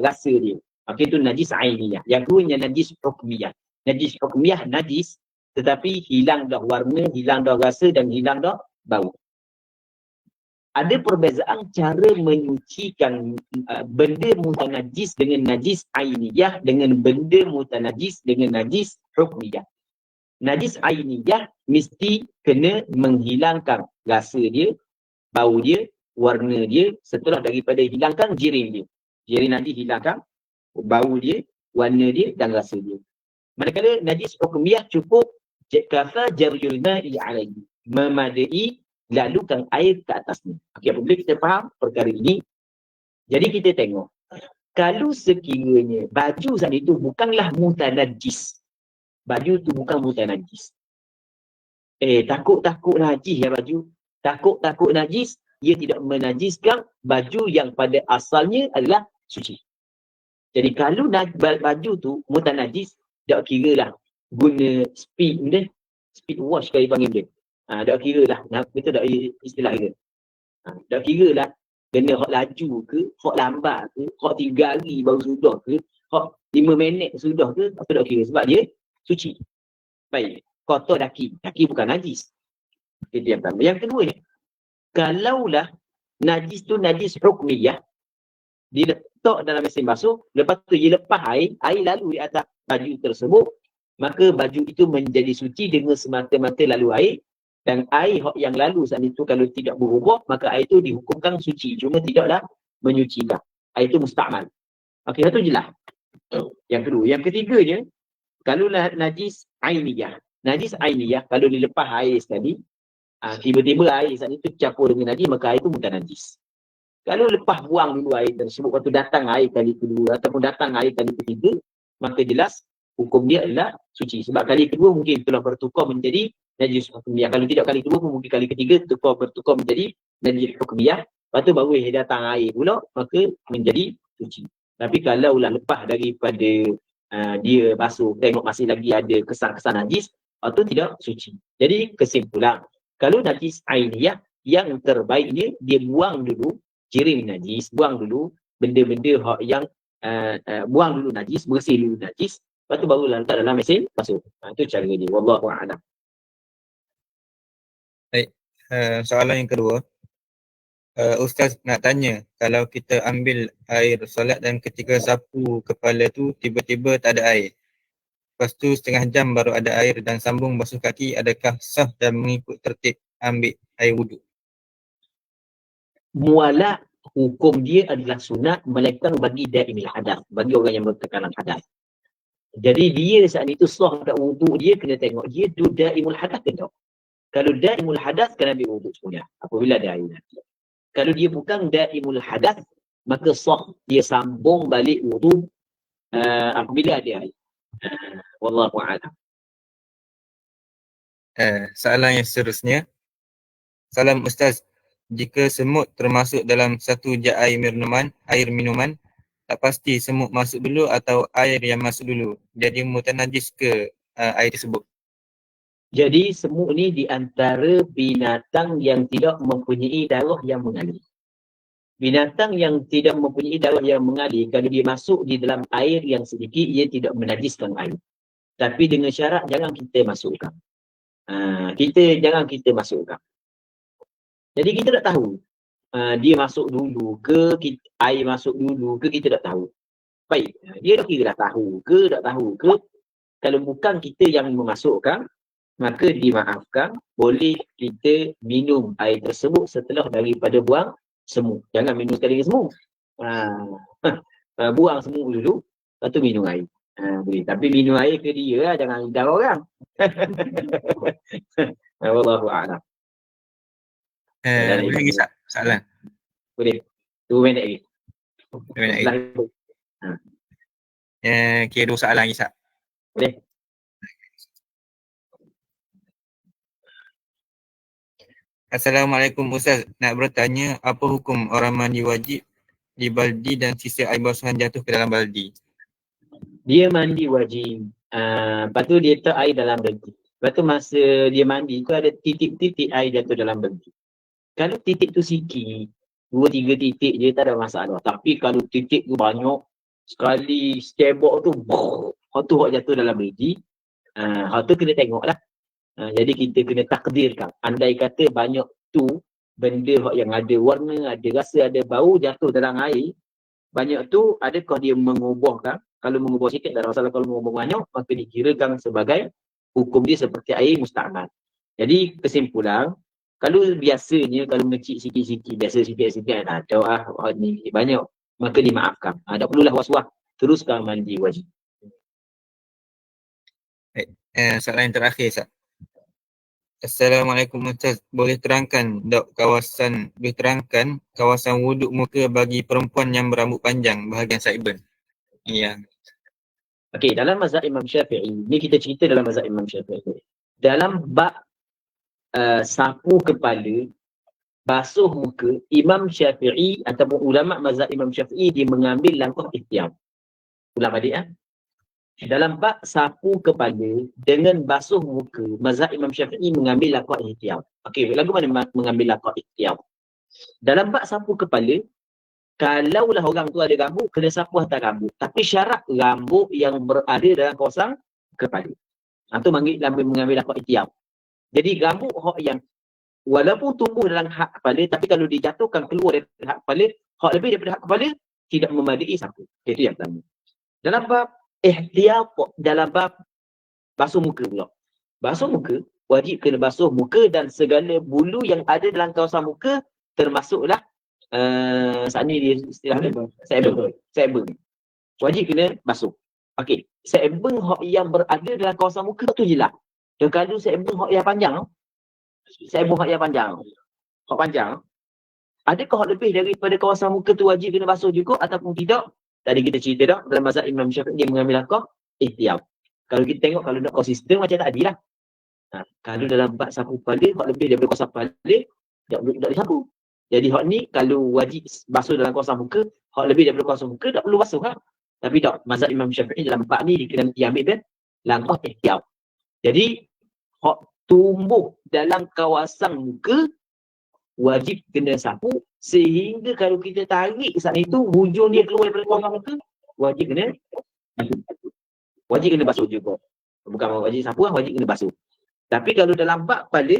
rasa dia. Okey, itu najis ainiyah. Yang keduanya najis hukmiyah. Najis hukmiyah najis tetapi hilang dah warna, hilang dah rasa dan hilang dah bau. Ada perbezaan cara menyucikan benda mutanajis dengan najis ainiyah dengan benda mutanajis dengan najis hukmiyah. Najis ainiyah mesti kena menghilangkan rasa dia, bau dia, warna dia setelah daripada hilangkan jirin dia. Jirin nanti hilangkan bau dia, warna dia dan rasa dia. Manakala najis hukmiyah cukup kafa jarjul ma'i alaihi, memadai lalukan air ke atasnya. Okey, apabila kita faham perkara ini, jadi kita tengok kalau sekiranya baju saat itu bukanlah mutanajis, baju tu bukan mutanajis, takut najis ya baju, takut najis, ia tidak menajiskan baju yang pada asalnya adalah suci. Jadi kalau baju tu mutanajis, tak kira lah guna speed wash kali panggil dia. Tak kira lah, betul tak istilah dia? Tak kira lah kena hak laju ke, hak lambat ke, hak 3 hari baru sudah ke, hak 5 minit sudah ke, apa tak kira, sebab dia suci. Baik, kotor daki bukan najis. Itu yang pertama. Yang kedua ni, kalaulah najis tu najis hukmiyah, dia letak dalam mesin basuh, lepas tu dia lepas air lalu di atas baju tersebut, maka baju itu menjadi suci dengan semata-mata lalu air, dan air yang lalu saat itu kalau tidak berubah, maka air itu dihukumkan suci, cuma tidaklah menyucikan. Air itu musta'mal. Okey, satu je lah. Yang kedua. Yang ketiganya, kalau najis ainiyah. Najis ainiyah, kalau dilepas air sekali, tiba-tiba air saat itu campur dengan najis, maka air itu bukan najis. Kalau lepas buang dulu air tersebut, waktu datang air kali kedua ataupun datang air kali ketiga, maka jelas hukum dia adalah suci. Sebab kali kedua mungkin telah bertukar menjadi najis hukumiyah. Kalau tidak kali kedua pun mungkin kali ketiga bertukar menjadi najis hukumiyah. Lepas tu baru datang air pula, maka menjadi suci. Tapi kalau lah lepas daripada dia basuh, tengok masih lagi ada kesan-kesan najis, atau tidak suci. Jadi kesimpulan, kalau najis ainiyah, yang terbaiknya dia buang dulu jirim najis, buang dulu benda-benda yang buang dulu najis, bersih dulu najis, lepas tu baru letak dalam mesin basuh. Itu cara dia. Wallahu a'lam. Baik, soalan yang kedua. Ustaz nak tanya, kalau kita ambil air solat dan ketika sapu kepala tu tiba-tiba tak ada air, lepas tu setengah jam baru ada air dan sambung basuh kaki, adakah sah dan mengikut tertib ambil air wuduk? Mualah hukum dia adalah sunat melainkan bagi daimil hadath, bagi orang yang bertekanan hadath. Jadi dia saat itu sah tak wuduk dia, kena tengok dia tu daimul hadath ke tak. Kalau daimul hadath, kena ambil wuduk semula apabila ada air nanti. Kalau dia bukan daimul hadath, maka sah dia sambung balik wuduk apabila ada air. Wallahu a'lam. Soalan yang seterusnya. Salam Ustaz, jika semut termasuk dalam satu jar air minuman, tak pasti semut masuk dulu atau air yang masuk dulu, jadi mutanajis ke air tersebut? Jadi semut ni di antara binatang yang tidak mempunyai darah yang mengalir. Binatang yang tidak mempunyai darah yang mengalir, kalau dia masuk di dalam air yang sedikit, ia tidak menajiskan air. Tapi dengan syarat jangan kita masukkan. Jangan kita masukkan. Jadi kita tak tahu dia masuk dulu ke, air masuk dulu ke, kita tak tahu. Baik, dia dah kira dah tahu ke, tak tahu ke. Kalau bukan kita yang memasukkan, maka dimaafkan, boleh kita minum air tersebut setelah daripada buang semut. Jangan minum sekali semut. Buang semut dulu, lepas tu minum air. Boleh. Tapi minum air ke dia lah, jangan hidang orang. Wallahu a'lam. Boleh lagi soalan? Boleh. 2 minit lagi. 2 minit lagi. Kira 2 soalan lagi, Sat. Boleh. Assalamualaikum Ustaz, nak bertanya apa hukum orang mandi wajib di baldi dan sisa air basuhan jatuh ke dalam baldi? Dia mandi wajib. Lepas tu dia letak air dalam baldi. Lepas tu masa dia mandi tu ada titik-titik air jatuh dalam baldi. Kalau titik tu sikit, 2-3 titik je tak ada masalah. Tapi kalau titik tu banyak, sekali stebok tu, hot tu jatuh dalam baldi, hot tu kena tengok lah. Jadi kita kena takdirkan. Andai kata banyak tu benda yang ada warna, ada rasa, ada bau jatuh dalam air, banyak tu adakah dia mengubahkan? Kalau mengubah sikit tak ada masalah, kalau mengubah banyak maka dikirakan sebagai hukum dia seperti air musta'mal. Jadi kesimpulan, kalau biasanya kalau mecik sikit-sikit, biasa sikit-sikit tak ada ni banyak, maka dimaafkan. Tak perlulah was-was, teruskan mandi wajib. Baik, soalan yang terakhir, Ustaz. Assalamualaikum Ustaz, boleh terangkan kawasan wuduk muka bagi perempuan yang berambut panjang bahagian sideburn? Ya. Okey, dalam mazhab Imam Syafi'i, ni kita cerita dalam mazhab Imam Syafi'i. Dalam bab sapu kepala, basuh muka, Imam Syafi'i ataupun ulama mazhab Imam Syafi'i dia mengambil langkah ihtiyat. Ulang balik Dalam bab sapu kepala dengan basuh muka, mazhab Imam Syafi'i mengambil langkah ihtiyat. Okey, lagu mana mengambil langkah ihtiyat? Dalam bab sapu kepala, kalaulah orang tu ada rambut, kena sapu atas rambut. Tapi syarat rambut yang berada dalam kawasan kepala. Itu mengambil langkah ihtiyat. Jadi rambut yang walaupun tumbuh dalam hak kepala, tapi kalau dijatuhkan keluar dari hak kepala, hak lebih daripada hak kepala, tidak memadai sapu. Itu yang pertama. Dalam bab ihtiyat, dalam bab basuh muka pula. Basuh muka, wajib kena basuh muka dan segala bulu yang ada dalam kawasan muka, termasuklah saat ni dia istilahnya sebeng. Wajib kena basuh. Okey, sebeng hak yang berada dalam kawasan muka tu je lah. Dan kalau sebeng hak yang panjang, sebeng hak yang panjang, hak panjang, adakah hak lebih daripada kawasan muka tu wajib kena basuh juga ataupun tidak? Tadi kita cerita dah, dalam mazhab Imam Syafi'i dia mengambil langkah ihtiyat. Kalau kita tengok, kalau nak konsisten macam tadi lah. Kalau dalam bab sapu kepala, hak lebih daripada kawasan kepala, tak disapu. Jadi hak ni, kalau wajib basuh dalam kawasan muka, hak lebih daripada kawasan muka, tak perlu basuh kan? Tapi tak, mazhab Imam Syafi'i dalam bab ni, dia kena diambil dan langkah ihtiyat. Jadi, hak tumbuh dalam kawasan muka, wajib kena sapu, sehingga kalau kita tarik saat itu, hujung dia keluar daripada kawasan muka, wajib kena basuh juga. Bukan wajib sapu, wajib kena basuh. Tapi kalau dalam bab kepala,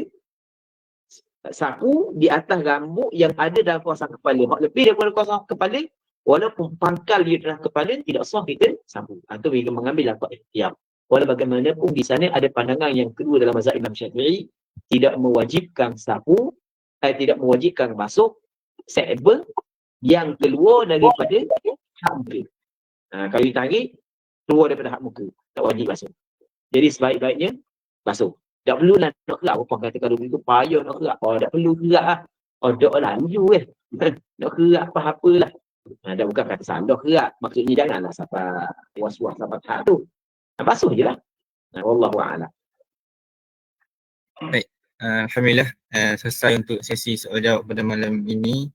sapu di atas rambut yang ada dalam kawasan kepala. Hak lebih daripada kawasan kepala, walaupun pangkal di dalam kepala, tidak sah kita sapu. Itu bila mengambil langkah ihtiyat. Walau bagaimanapun di sana ada pandangan yang kedua dalam mazhab Imam Syafi'i, tidak mewajibkan sapu, tidak mewajibkan basuh sebeng yang keluar daripada hak muka. Kalau ditarik, keluar daripada hak muka, tak wajib basuh. Jadi sebaik-baiknya basuh. Tak perlu lah nak kerak. Apa kata kalau begitu payah nak kerak. Tak perlu kerak lah. Tak lah, luju nak kerak apa-apalah. Tak bukan kata salah kerak. Maksudnya janganlah sampai was-was sampai tak tu. Basuh je lah. Wallahu'alam. Baik, alhamdulillah selesai untuk sesi soal jawab pada malam ini.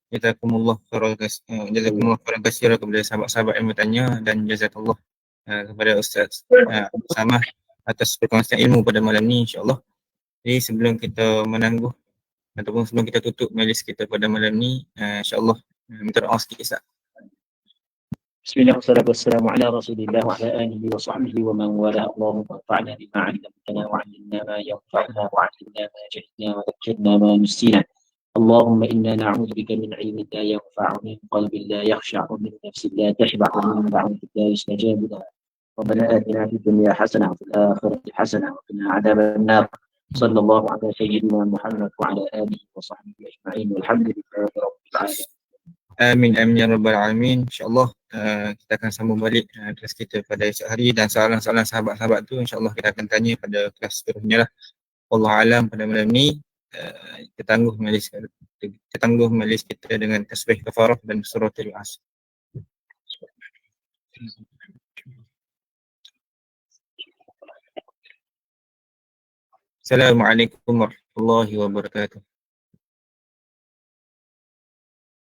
Jazakumullah khairan katsira kepada sahabat-sahabat yang bertanya, dan jazakallah kepada Ustaz Samah atas perkongsian ilmu pada malam ni, insya-Allah. Jadi sebelum kita menangguh ataupun sebelum kita tutup majlis kita pada malam ni, insya-Allah minta doa sikit Ustaz. Bismillah wassalatu wassalamu ala Rasulillah wa ala alihi wa sahbihi wa man wala. Allahumma anfa'na bima 'allamtana wa 'allimna ma yanfa'una wa 'allimna ma jahilna wa dhakkirna ma nusina. اللهم إنا نعوذ بك من علم لا ينفع، من قلب لا يخشع، ومن نفس لا تشبع، ومن دعوة لا يستجاب لها. ربنا آتنا في الدنيا حسنة وفي الآخرة حسنة وقنا عذاب النار. صلى الله على سيدنا محمد وعلى آله وصحبه أجمعين والحمد لله رب العالمين. Amin amin ya rabbal alamin. InsyaAllah kita akan sambung balik kelas kita pada esok hari, dan soalan-soalan sahabat-sahabat tu insyaAllah kita akan tanya pada kelas seterusnya lah. Wallahu alam. Pada malam ni kita tangguh majlis kita dengan tasbih kafarah dan suratul Asr. Assalamualaikum warahmatullahi wabarakatuh.